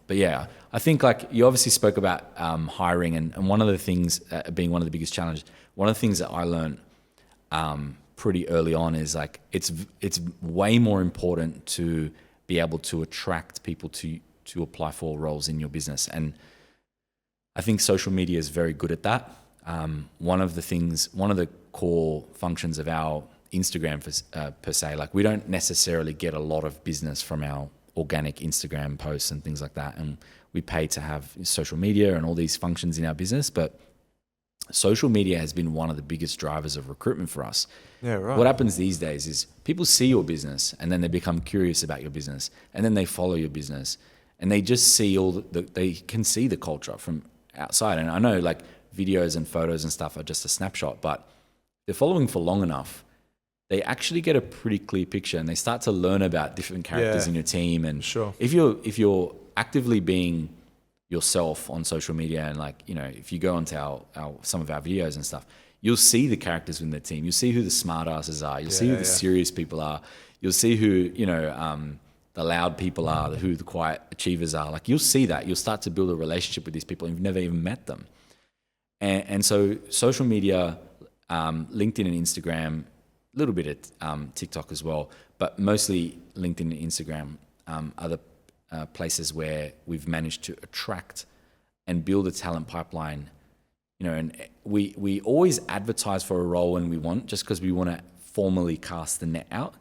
But yeah, I think like you obviously spoke about hiring, and one of the things being one of the biggest challenges, one of the things that I learned pretty early on is like it's way more important to be able to attract people to apply for roles in your business. And I think social media is very good at that. One of the core functions of our Instagram per se, like we don't necessarily get a lot of business from our organic Instagram posts and things like that, and we pay to have social media and all these functions in our business, but social media has been one of the biggest drivers of recruitment for us. Yeah, right. What happens these days is people see your business and then they become curious about your business, and then they follow your business, and they just see they can see the culture from outside. And I know like videos and photos and stuff are just a snapshot, but they're following for long enough, they actually get a pretty clear picture, and they start to learn about different characters in your team. And sure. if you're actively being yourself on social media, and like, if you go onto some of our videos and stuff, you'll see the characters in the team. You'll see who the smart asses are. You'll see who the serious people are. You'll see who, the loud people are, who the quiet achievers are. Like you'll see that. You'll start to build a relationship with these people, and you've never even met them. And so social media, LinkedIn and Instagram, a little bit at TikTok as well, but mostly LinkedIn and Instagram are the places where we've managed to attract and build a talent pipeline. And we always advertise for a role when we want, just because we want to formally cast the net out.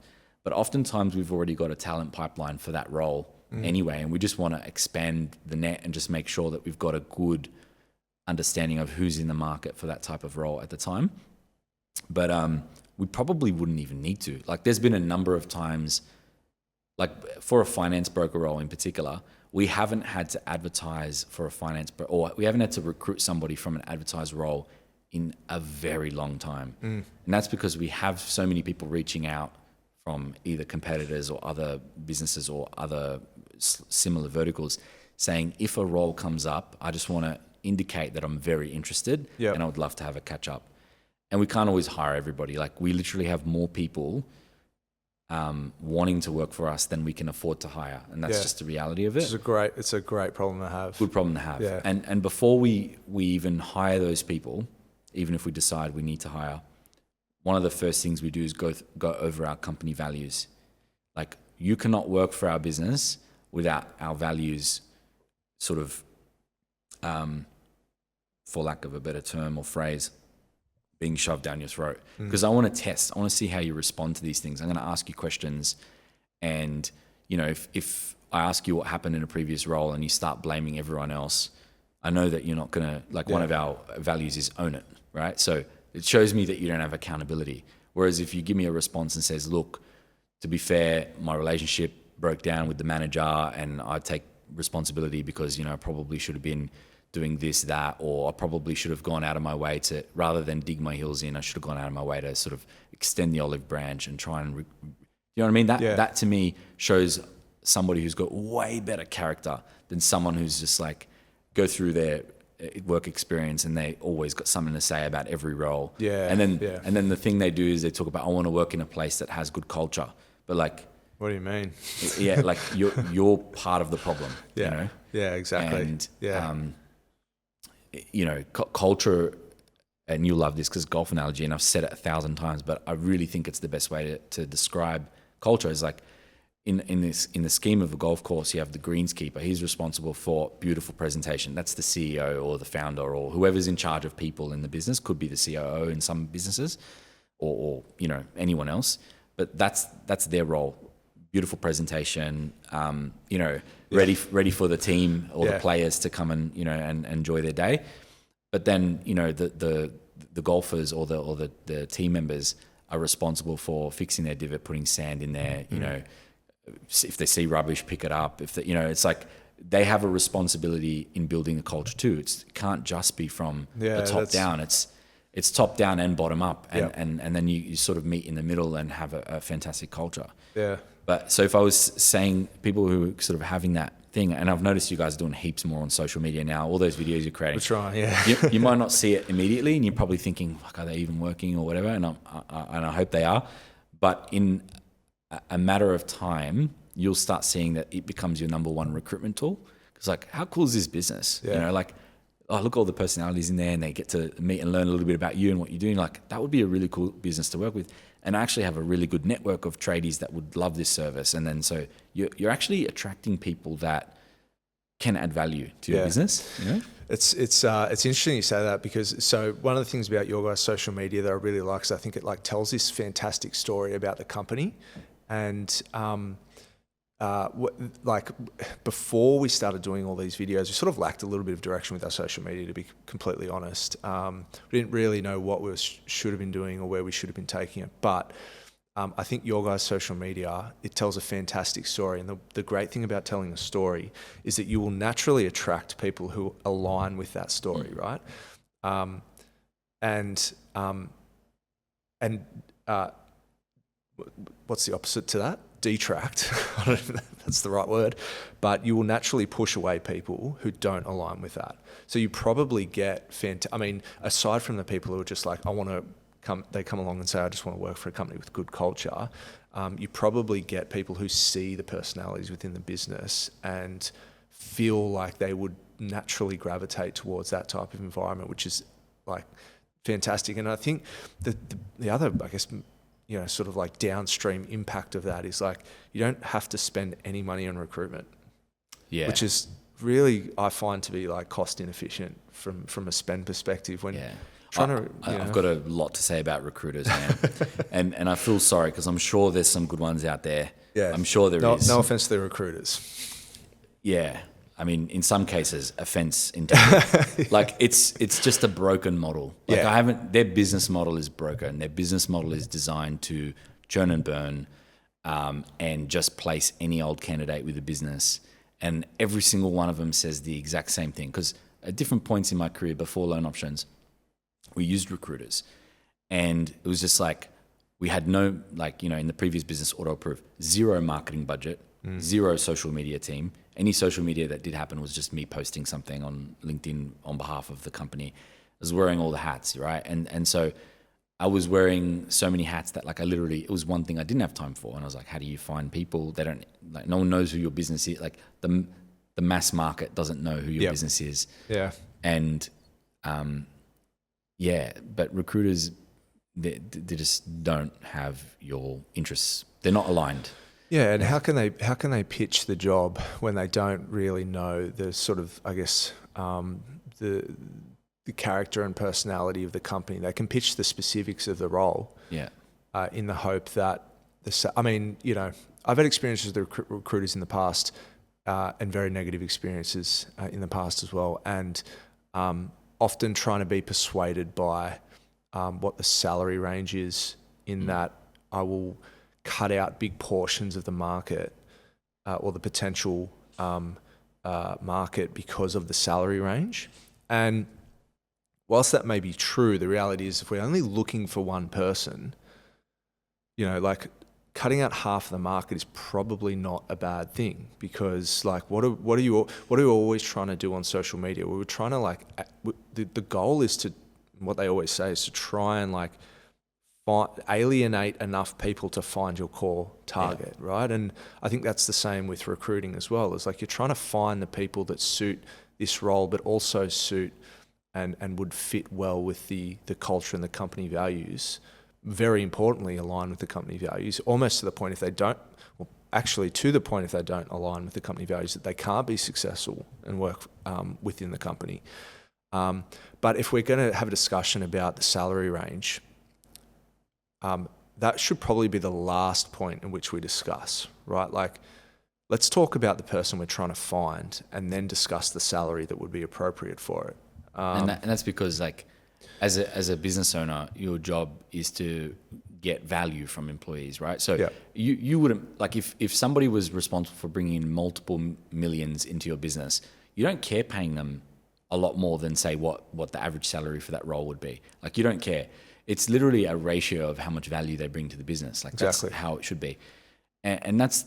But oftentimes we've already got a talent pipeline for that role anyway, and we just want to expand the net and just make sure that we've got a good understanding of who's in the market for that type of role at the time. But we probably wouldn't even need to. Like there's been a number of times, like for a finance broker role in particular, we haven't had to advertise for a or we haven't had to recruit somebody from an advertised role in a very long time. And that's because we have so many people reaching out from either competitors or other businesses or other similar verticals saying, if a role comes up, I just want to indicate that I'm very interested and I would love to have a catch up. And we can't always hire everybody. Like we literally have more people wanting to work for us than we can afford to hire, and that's just the reality of it. It's a great problem to have. Good problem to have. Yeah. And before we even hire those people, even if we decide we need to hire, one of the first things we do is go over our company values. Like you cannot work for our business without our values sort of, for lack of a better term or phrase, being shoved down your throat. Because I want to test. I want to see how you respond to these things. I'm going to ask you questions, and if I ask you what happened in a previous role and you start blaming everyone else, I know that you're not going to, one of our values is own it, right? So it shows me that you don't have accountability. Whereas if you give me a response and says, look, to be fair, my relationship broke down with the manager and I take responsibility because, I probably should have been doing this, that, or I probably should have gone out of my way to, rather than dig my heels in, I should have gone out of my way to sort of extend the olive branch and try and You know what I mean? Yeah. That to me shows somebody who's got way better character than someone who's just like go through their work experience and they always got something to say about every role. Yeah, And then yeah. and then the thing they do is they talk about, I want to work in a place that has good culture. But like, What do you mean? yeah, like you're part of the problem. Yeah. You know? Yeah, exactly. And Yeah. you know, culture, and you'll love this because golf analogy, and I've said it 1,000 times, but I really think it's the best way to describe culture is like, in the scheme of a golf course, you have the greenskeeper. He's responsible for beautiful presentation. That's the CEO or the founder or whoever's in charge of people in the business. Could be the COO in some businesses, or you know, anyone else. But that's their role. Beautiful presentation. You know, ready for the team or the players to come and, you know, and enjoy their day. But then, you know, the golfers or the team members are responsible for fixing their divot, putting sand in there. You know, if they see rubbish, pick it up. If you know, it's like they have a responsibility in building a culture too. It can't just be from the top down. It's top down and bottom up, and then you sort of meet in the middle and have a fantastic culture. Yeah. But so if I was saying people who are sort of having that thing, and I've noticed you guys are doing heaps more on social media now, all those videos you're creating. We're trying, yeah. you might not see it immediately, and you're probably thinking, fuck, are they even working or whatever? And I hope they are. But in a matter of time, you'll start seeing that it becomes your number one recruitment tool. Because like, how cool is this business? Yeah. You know, like, oh, look, all the personalities in there, and they get to meet and learn a little bit about you and what you're doing. Like, that would be a really cool business to work with. And I actually have a really good network of tradies that would love this service. And then so you're actually attracting people that can add value to your business. You know? It's interesting you say that, because so one of the things about your guys' social media that I really like is I think it like tells this fantastic story about the company. And like before we started doing all these videos, we sort of lacked a little bit of direction with our social media, to be completely honest. We didn't really know what we should have been doing or where we should have been taking it. But I think your guys' social media, it tells a fantastic story. And the great thing about telling a story is that you will naturally attract people who align with that story, right? What's the opposite to that? Detract. I don't know if that's the right word, but you will naturally push away people who don't align with that. So you probably get I mean, aside from the people who are just like, they come along and say, I just want to work for a company with good culture. You probably get people who see the personalities within the business and feel like they would naturally gravitate towards that type of environment, which is like fantastic. And I think the other, I guess, you know, sort of like downstream impact of that is like, you don't have to spend any money on recruitment, which is really, I find to be like cost inefficient from a spend perspective when I've got a lot to say about recruiters, man. and I feel sorry because I'm sure there's some good ones out there. Yeah. I'm sure there is. No offense to the recruiters. Yeah. I mean, in some cases, offense intended. Like it's just a broken model. Like their business model is broken. Their business model is designed to churn and burn, and just place any old candidate with a business. And every single one of them says the exact same thing. Because at different points in my career before Loan Options, we used recruiters, and it was just like, we had no, like, you know, in the previous business, Auto Approve, zero marketing budget, zero social media team. Any social media that did happen was just me posting something on LinkedIn on behalf of the company. I was wearing all the hats, right? And so I was wearing so many hats that like it was one thing I didn't have time for. And I was like, how do you find people? They don't, like, no one knows who your business is. Like the mass market doesn't know who your business is. Yeah. And but recruiters, they just don't have your interests. They're not aligned. Yeah, and how can they pitch the job when they don't really know the sort of, I guess, the character and personality of the company? They can pitch the specifics of the role, in the hope that I mean, you know, I've had experiences with recruiters in the past, and very negative experiences in the past as well, and often trying to be persuaded by what the salary range is. In that, I will cut out big portions of the market or the potential market because of the salary range. And whilst that may be true, the reality is if we're only looking for one person, you know, like cutting out half of the market is probably not a bad thing, because like what are you always trying to do on social media? We were trying to like the goal is to, what they always say is to try and like alienate enough people to find your core target, right? And I think that's the same with recruiting as well. It's like you're trying to find the people that suit this role, but also suit and would fit well with the culture and the company values. Very importantly, align with the company values, almost to the point if they don't, well, actually to the point if they don't align with the company values, that they can't be successful and work within the company. But if we're going to have a discussion about the salary range, that should probably be the last point in which we discuss, right? Like, let's talk about the person we're trying to find and then discuss the salary that would be appropriate for it. And that's because, like, as a business owner, your job is to get value from employees, right? So you wouldn't, like, if somebody was responsible for bringing in multiple millions into your business, you don't care paying them a lot more than, say, what the average salary for that role would be. Like, you don't care. It's literally a ratio of how much value they bring to the business. Like, that's how it should be. And that's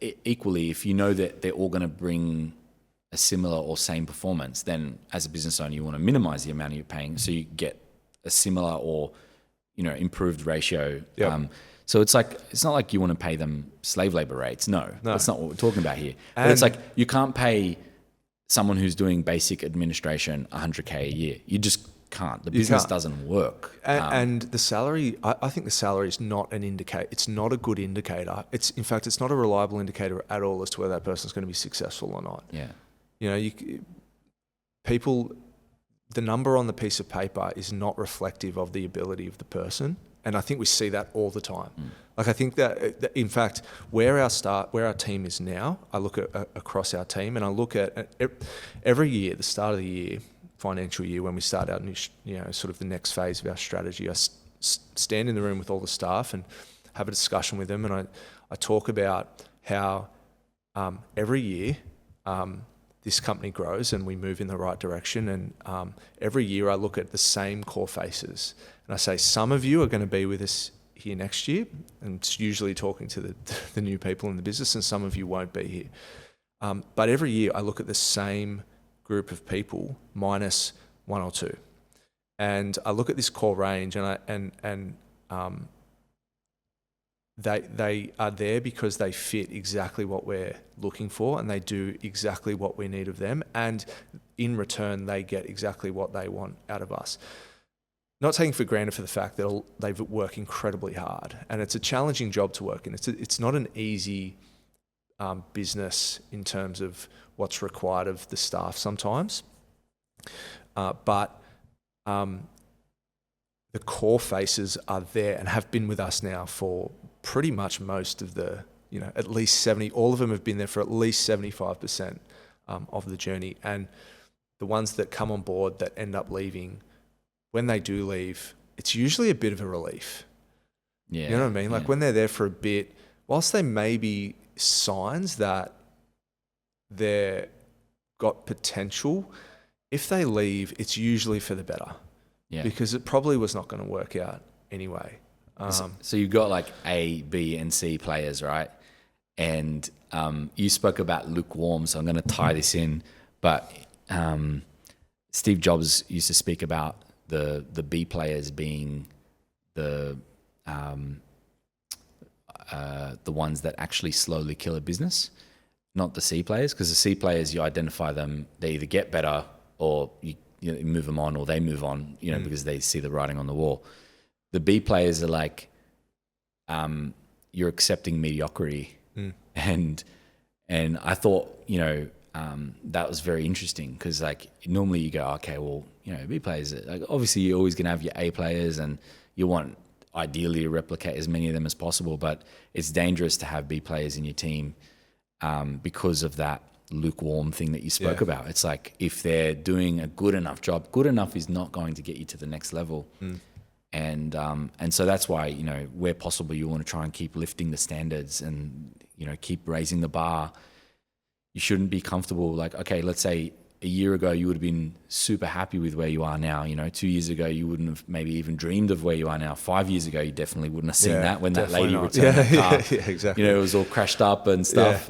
equally, if you know that they're all going to bring a similar or same performance, then as a business owner, you want to minimize the amount you're paying so you get a similar or, improved ratio. So it's like, it's not like you want to pay them slave labor rates. No, that's not what we're talking about here. But it's like, you can't pay someone who's doing basic administration $100K a year. You just can't. The business doesn't work. And the salary, I think the salary is not an indicator. It's not a good indicator. In fact, it's not a reliable indicator at all as to whether that person's going to be successful or not. Yeah. The number on the piece of paper is not reflective of the ability of the person. And I think we see that all the time. Like, I think that in fact, where our team is now, I look at across our team, and I look at every year, the start of the year, financial year, when we start out, sort of the next phase of our strategy, I stand in the room with all the staff and have a discussion with them, and I talk about how every year this company grows and we move in the right direction, and every year I look at the same core faces, and I say, some of you are going to be with us here next year, and it's usually talking to the new people in the business, and some of you won't be here. But every year I look at the same group of people minus one or two, and I look at this core range, and they are there because they fit exactly what we're looking for, and they do exactly what we need of them, and in return they get exactly what they want out of us. Not taking for granted for the fact that they work incredibly hard, and it's a challenging job to work in. It's not an easy business in terms of what's required of the staff sometimes, but the core faces are there and have been with us now for pretty much most of the, at least 70, all of them have been there for at least 75% of the journey. And the ones that come on board that end up leaving, when they do leave, it's usually a bit of a relief. Yeah. You know what I mean? Like, when they're there for a bit, whilst they may be signs that they're got potential, if they leave, it's usually for the better. Yeah. Because it probably was not going to work out anyway. So you've got like A, B, and C players, right? And you spoke about lukewarm, so I'm going to tie this in. But Steve Jobs used to speak about the B players being the ones that actually slowly kill a business, not the C players, because the C players, you identify them, they either get better or you move them on, or they move on, because they see the writing on the wall. The B players are like, you're accepting mediocrity. And I thought, that was very interesting, because like normally you go, okay, well, B players, like, obviously you're always going to have your A players, and you want ideally to replicate as many of them as possible, but it's dangerous to have B players in your team because of that lukewarm thing that you spoke about. It's like, if they're doing a good enough job, good enough is not going to get you to the next level. And so that's why, where possible, you want to try and keep lifting the standards and, keep raising the bar. You shouldn't be comfortable. Like, okay, let's say a year ago you would have been super happy with where you are now. 2 years ago you wouldn't have maybe even dreamed of where you are now. 5 years ago you definitely wouldn't have seen that when that lady returned that car. Yeah, exactly. It was all crashed up and stuff,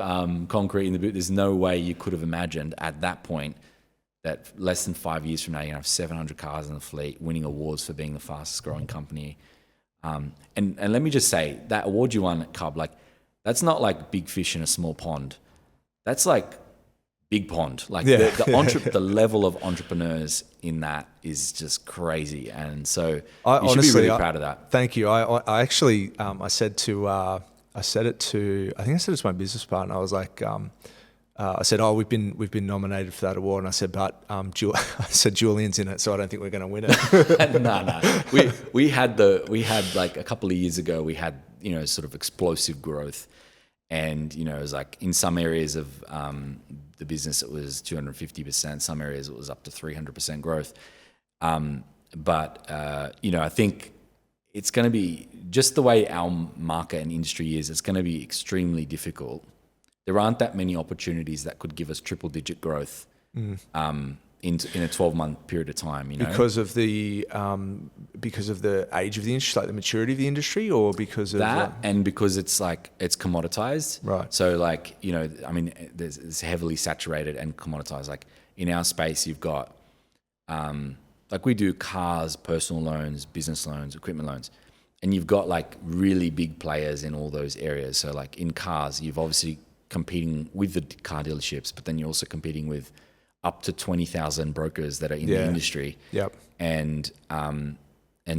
concrete in the boot. There's no way you could have imagined at that point that less than 5 years from now you're gonna have 700 cars in the fleet, winning awards for being the fastest growing company. And let me just say, that award you won at Cub, like, that's not like big fish in a small pond. That's like big pond. Like the level of entrepreneurs in that is just crazy. And so you should be really proud of that. Thank you. I actually, I said it to, I think I said it to my business partner. I was like, I said, we've been nominated for that award. And I said, but I said Julian's in it, so I don't think we're going to win it. No. We had like a couple of years ago, we had, sort of explosive growth. And, it was like in some areas of the business, it was 250%. Some areas it was up to 300% growth. But I think it's going to be just the way our market and industry is, it's going to be extremely difficult. There aren't that many opportunities that could give us triple digit growth in a 12-month period of time, because of the age of the industry, like the maturity of the industry, or because of that, and because it's commoditized, right? So it's heavily saturated and commoditized. Like in our space, you've got we do cars, personal loans, business loans, equipment loans, and you've got like really big players in all those areas. So like in cars, you've obviously competing with the car dealerships, but then you're also competing with up to 20,000 brokers that are in the industry. Yep. And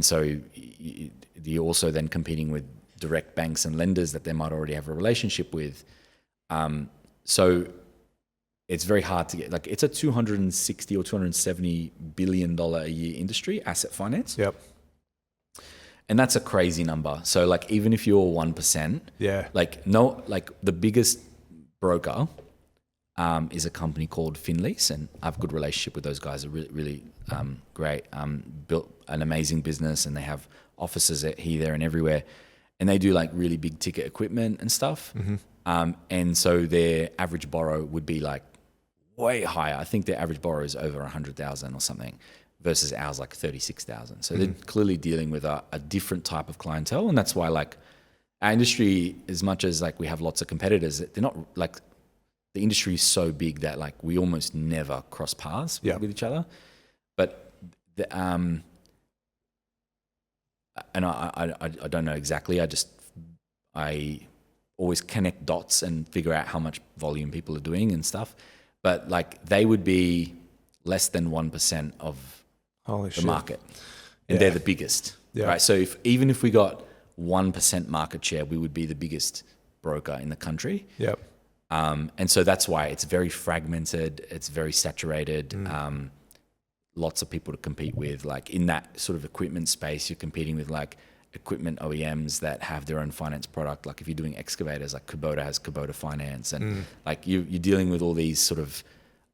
so you're also then competing with direct banks and lenders that they might already have a relationship with. So it's very hard to get, like, it's a $260 or $270 billion a year industry, asset finance. Yep. And that's a crazy number. So like, even if you're 1%, the biggest broker is a company called Finlease, and I have a good relationship with those guys. They're really, really great. Built an amazing business, and they have offices here, there, and everywhere. And they do like really big ticket equipment and stuff. Mm-hmm. And so their average borrow would be like way higher. I think their average borrow is over 100,000 or something, versus ours like 36,000. So they're clearly dealing with a different type of clientele, and that's why like our industry, as much as like we have lots of competitors, they're not like, the industry is so big that like we almost never cross paths with each other. But and I don't know exactly. I always connect dots and figure out how much volume people are doing and stuff. But like they would be less than 1% of the market, and they're the biggest. Yeah. Right. So even if we got 1% market share, we would be the biggest broker in the country. Yep. And so that's why it's very fragmented, it's very saturated, lots of people to compete with. Like in that sort of equipment space, you're competing with like equipment OEMs that have their own finance product. Like if you're doing excavators, like Kubota has Kubota Finance, and like you're dealing with all these sort of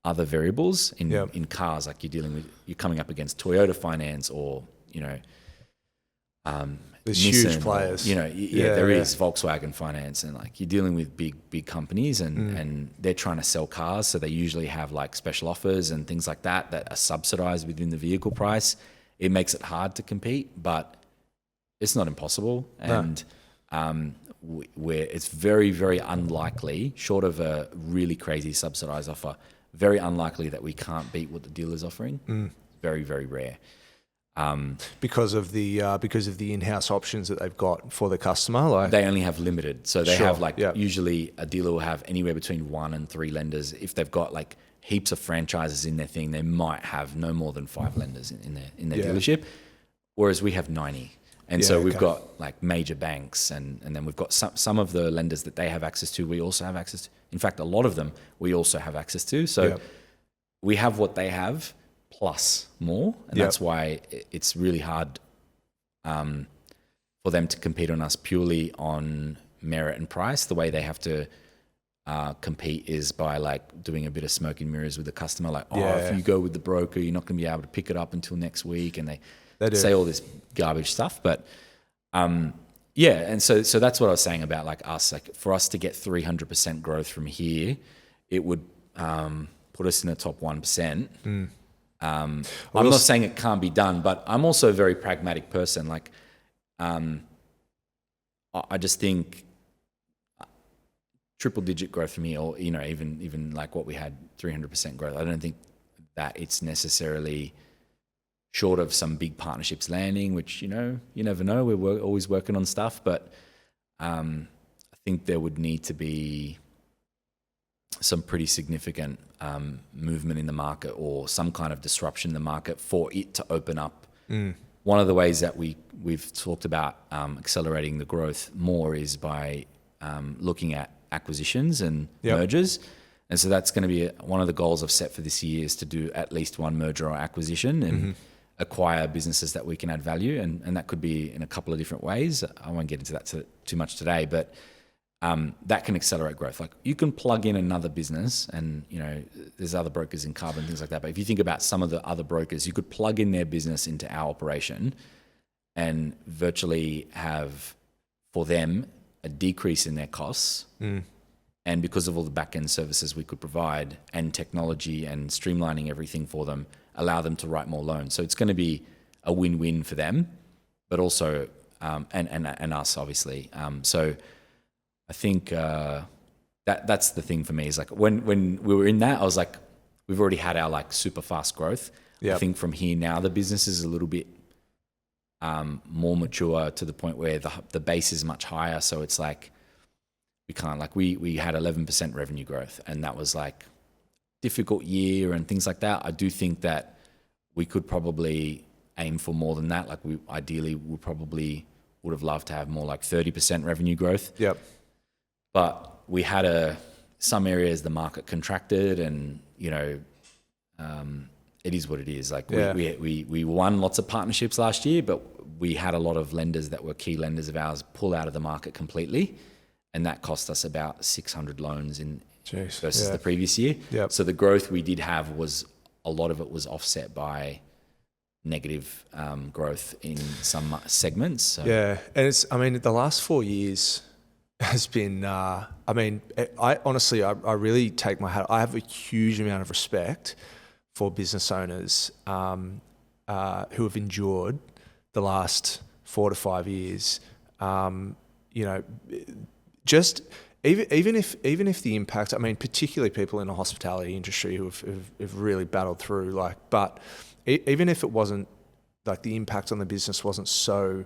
other variables in cars. Like you're coming up against Toyota Finance, or there's Nissan, huge players. There is Volkswagen Finance, and like you're dealing with big companies, and they're trying to sell cars, so they usually have like special offers and things like that are subsidized within the vehicle price. It makes it hard to compete, but it's not impossible. And where it's very, very unlikely, short of a really crazy subsidized offer, very unlikely that we can't beat what the dealer's offering. Very, very rare. Because of the in-house options that they've got for the customer, like they only have limited. So they have usually a dealer will have anywhere between 1 and 3 lenders. If they've got like heaps of franchises in their thing, they might have no more than 5 lenders in their dealership. Whereas we have 90. And so we've got like major banks, and then we've got some of the lenders that they have access to, we also have access to. In fact, a lot of them we also have access to. So we have what they have plus more, and that's why it's really hard for them to compete on us purely on merit and price. The way they have to compete is by like doing a bit of smoke and mirrors with the customer, like, if you go with the broker, you're not going to be able to pick it up until next week, and they say all this garbage stuff. But and so that's what I was saying about like us. Like for us to get 300% growth from here, it would put put us in the top 1%. I'm Well, not saying it can't be done, but I'm also a very pragmatic person. Like, I just think triple digit growth for me, or even like what we had, 300% growth. I don't think that it's necessarily, short of some big partnerships landing, which you never know. We're always working on stuff, but I think there would need to be some pretty significant movement in the market or some kind of disruption in the market for it to open up. One of the ways that we've talked about accelerating the growth more is by looking at acquisitions and mergers. And so that's going to be one of the goals I've set for this year, is to do at least one merger or acquisition and acquire businesses that we can add value. And that could be in a couple of different ways. I won't get into that too much today, but that can accelerate growth. Like, you can plug in another business, and there's other brokers in carbon, things like that. But if you think about some of the other brokers, you could plug in their business into our operation and virtually have, for them, a decrease in their costs. And because of all the back-end services we could provide and technology and streamlining everything for them, allow them to write more loans. So it's going to be a win-win for them, but also and us, obviously. So I think that's the thing for me, is like when we were in that, I was like, we've already had our like super fast growth. I think from here now, the business is a little bit more mature, to the point where the base is much higher. So it's like, we can't, like, we had 11% revenue growth, and that was like difficult year and things like that. I do think that we could probably aim for more than that. Like, we ideally would have loved to have more like 30% revenue growth. But we had some areas the market contracted, and it is what it is. Like, we won lots of partnerships last year, but we had a lot of lenders that were key lenders of ours pull out of the market completely, and that cost us about 600 loans versus the previous year. So the growth we did have a lot of it was offset by negative growth in some segments. So. Yeah, and the last 4 years has been, I honestly, I really take my hat. I have a huge amount of respect for business owners who have endured the last 4 to 5 years. Just even if the impact, particularly people in the hospitality industry who have really battled through, but even if it wasn't, like, the impact on the business wasn't so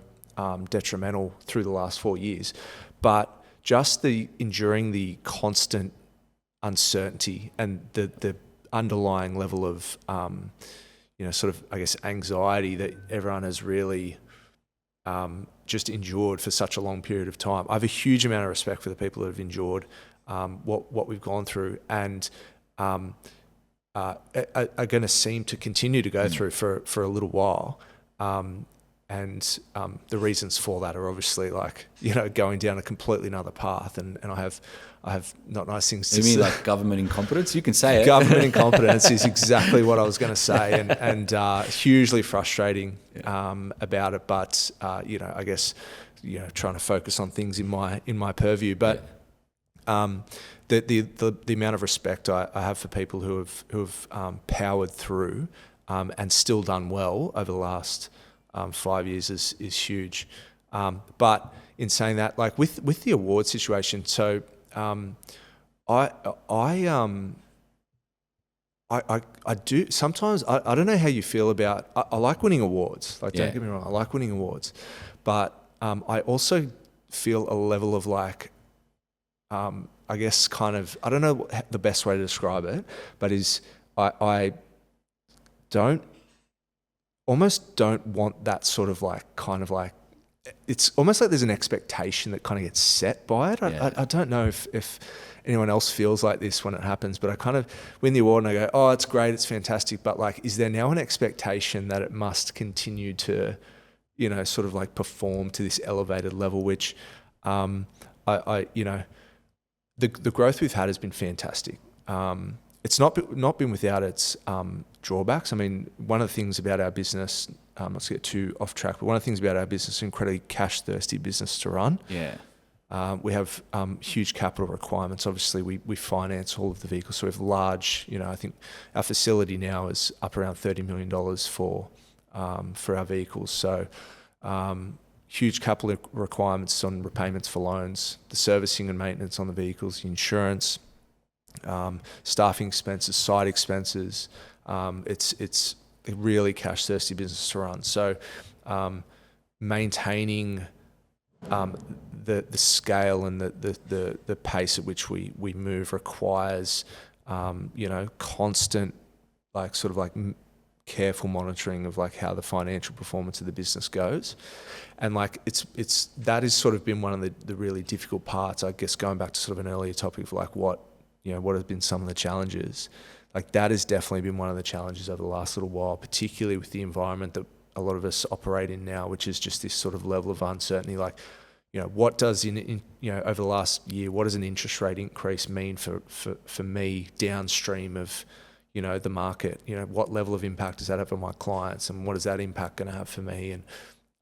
detrimental through the last 4 years, but just enduring the constant uncertainty and the underlying level of, sort of, I guess, anxiety that everyone has really just endured for such a long period of time. I have a huge amount of respect for the people that have endured what we've gone through, and are going to seem to continue to go through for a little while. And the reasons for that are obviously, like, going down a completely another path, and I have not nice things to say. You mean like government incompetence? You can say it. Government incompetence is exactly what I was going to say, and hugely frustrating about it. But I guess trying to focus on things in my purview. But the amount of respect I have for people who have powered through and still done well over the last 5 years is huge. But in saying that, like, with the award situation, so I do sometimes. I don't know how you feel about. I like winning awards. Like, don't get me wrong, I like winning awards, but I also feel a level of, like, I guess, kind of, I don't know the best way to describe it, but I almost don't want that sort of, like, kind of like, it's almost like there's an expectation that kind of gets set by it. I don't know if anyone else feels like this when it happens, but I kind of win the award and I go, oh, it's great, it's fantastic, but, like, is there now an expectation that it must continue to, sort of, like, perform to this elevated level, which the growth we've had has been fantastic. It's not been without its drawbacks. I mean, one of the things about our business, not to get too off track, but one of the things about our business is an incredibly cash-thirsty business to run. Yeah. We have huge capital requirements. Obviously, we finance all of the vehicles, so we have large. I think our facility now is up around $30 million for our vehicles. So huge capital requirements on repayments for loans, the servicing and maintenance on the vehicles, the insurance, staffing expenses, site expenses. It's a really cash thirsty business to run. So maintaining the scale and the pace at which we move requires constant careful monitoring of how the financial performance of the business goes. And it's that has sort of been one of the really difficult parts, I guess, going back to sort of an earlier topic of what have been some of the challenges. That has definitely been one of the challenges over the last little while, particularly with the environment that a lot of us operate in now, which is just this sort of level of uncertainty. What does over the last year, what does an interest rate increase mean for me downstream of the market? What level of impact does that have on my clients, and what is that impact going to have for me? And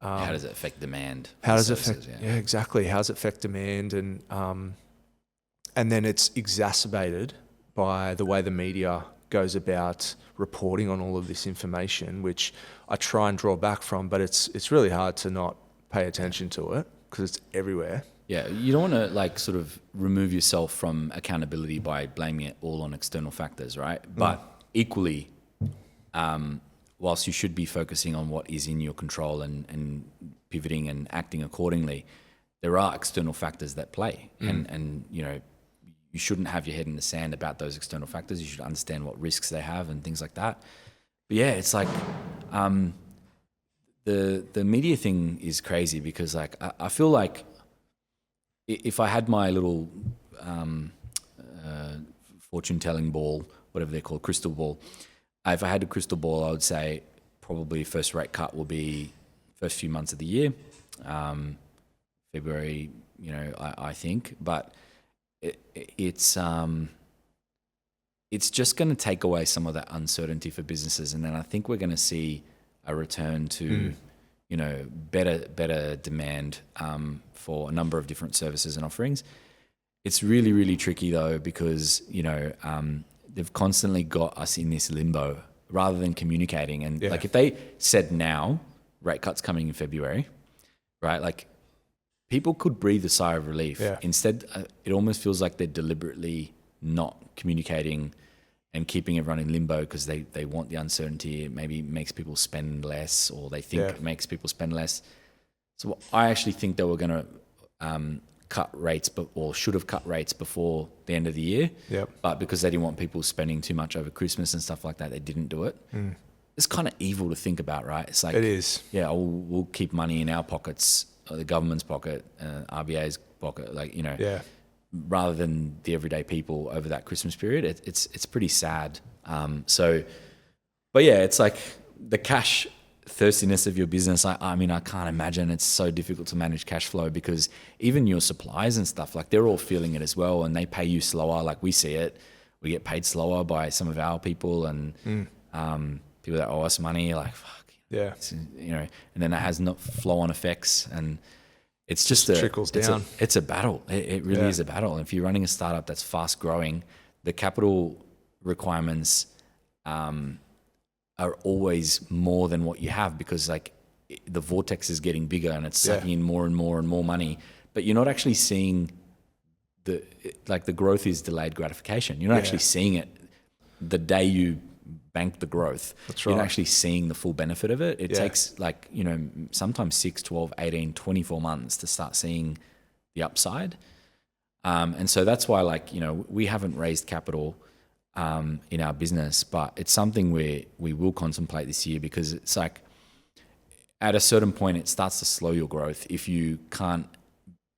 how does it affect demand? How does it affect? Yeah, exactly. How does it affect demand? And then it's exacerbated by the way the media goes about reporting on all of this information, which I try and draw back from, but it's really hard to not pay attention to it because it's everywhere. Yeah, you don't want to sort of remove yourself from accountability by blaming it all on external factors, right? But equally, whilst you should be focusing on what is in your control and pivoting and acting accordingly, there are external factors that play, and you shouldn't have your head in the sand about those external factors. You should understand what risks they have and things like that. But yeah, it's the media thing is crazy because I feel like if I had my little fortune telling ball, whatever they're called, crystal ball, if I had a crystal ball, I would say probably first rate cut will be first few months of the year, February, I think, but it's just going to take away some of that uncertainty for businesses, and then I think we're going to see a return to better demand for a number of different services and offerings. It's really, really tricky though because they've constantly got us in this limbo rather than communicating. And if they said now rate cuts coming in February, right? People could breathe a sigh of relief. Yeah. Instead, it almost feels like they're deliberately not communicating and keeping everyone in limbo because they want the uncertainty. It maybe makes people spend less, or they think it makes people spend less. So I actually think they were going to cut rates, or should have cut rates before the end of the year. Yep. But because they didn't want people spending too much over Christmas and stuff like that, they didn't do it. It's kind of evil to think about, right? It's it is. Yeah, we'll keep money in our pockets, the government's pocket, RBA's pocket, rather than the everyday people over that Christmas period. It's pretty sad. But yeah, it's the cash thirstiness of your business. I mean, I can't imagine it's so difficult to manage cash flow because even your suppliers and stuff, they're all feeling it as well, and they pay you slower. We see it. We get paid slower by some of our people, and people that owe us money, fuck. Yeah. And then that has not flow-on effects, and it's just trickles down. It's a battle. It really is a battle. And if you're running a startup that's fast growing, the capital requirements are always more than what you have because the vortex is getting bigger and it's sucking in more and more and more money. But you're not actually seeing the growth is delayed gratification. You're not actually seeing it the day you bank the growth. That's right. You're not actually seeing the full benefit of it. It takes sometimes 6, 12, 18, 24 months to start seeing the upside. And so that's why we haven't raised capital in our business, but it's something we will contemplate this year because it's at a certain point it starts to slow your growth if you can't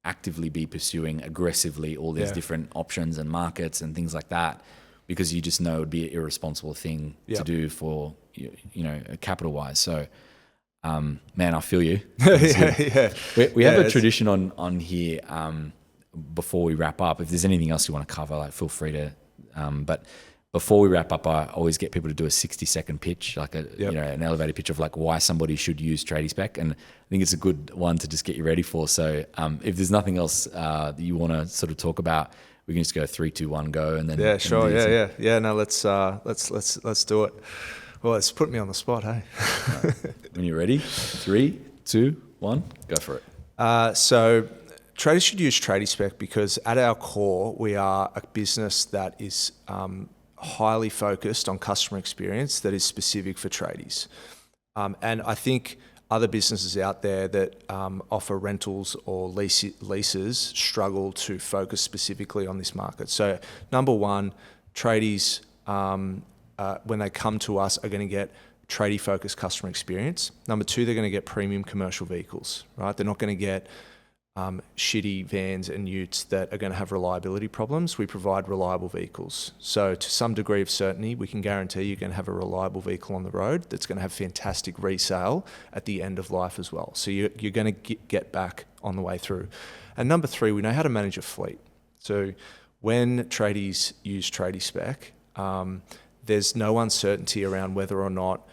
actively be pursuing aggressively all these different options and markets and things like that, because you just know it would be an irresponsible thing to do for capital wise. So man, I feel you. We have a tradition on here before we wrap up. If there's anything else you want to cover, feel free to. But before we wrap up, I always get people to do a 60-second pitch, like Yep. an elevator pitch of like why somebody should use Tradespec, and I think it's a good one to just get you ready for. So if there's nothing else that you want to sort of talk about, we can just go 3, 2, 1, go, and then Yeah, sure. then Yeah. No, let's do it. Well, it's put me on the spot, hey. when you're ready, 3, 2, 1, go for it. So traders should use Tradespec because at our core, we are a business that is highly focused on customer experience that is specific for tradies. And I think other businesses out there that offer rentals or leases struggle to focus specifically on this market. So number one, tradies, when they come to us, are going to get tradie-focused customer experience. Number two, they're going to get premium commercial vehicles, right? They're not going to get shitty vans and utes that are going to have reliability problems. We provide reliable vehicles. So to some degree of certainty, we can guarantee you're going to have a reliable vehicle on the road that's going to have fantastic resale at the end of life as well. So you're going to get back on the way through. And number three, we know how to manage a fleet. So when tradies use Tradespec, there's no uncertainty around whether or not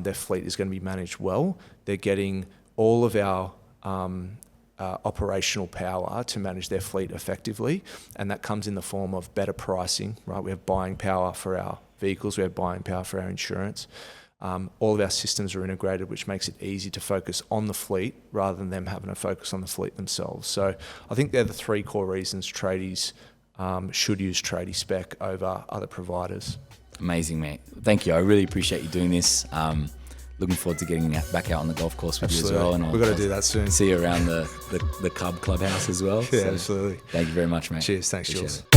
their fleet is going to be managed well. They're getting all of our operational power to manage their fleet effectively, and that comes in the form of better pricing, right? We have buying power for our vehicles, we have buying power for our insurance. All of our systems are integrated, which makes it easy to focus on the fleet rather than them having to focus on the fleet themselves. So I think they're the three core reasons tradies should use Tradespec over other providers. Amazing, mate. Thank you. I really appreciate you doing this. Looking forward to getting back out on the golf course with you as well. And we've got to do that soon. See you around the clubhouse as well. Yeah, absolutely. Thank you very much, mate. Cheers. Thanks, Appreciate Jules. it.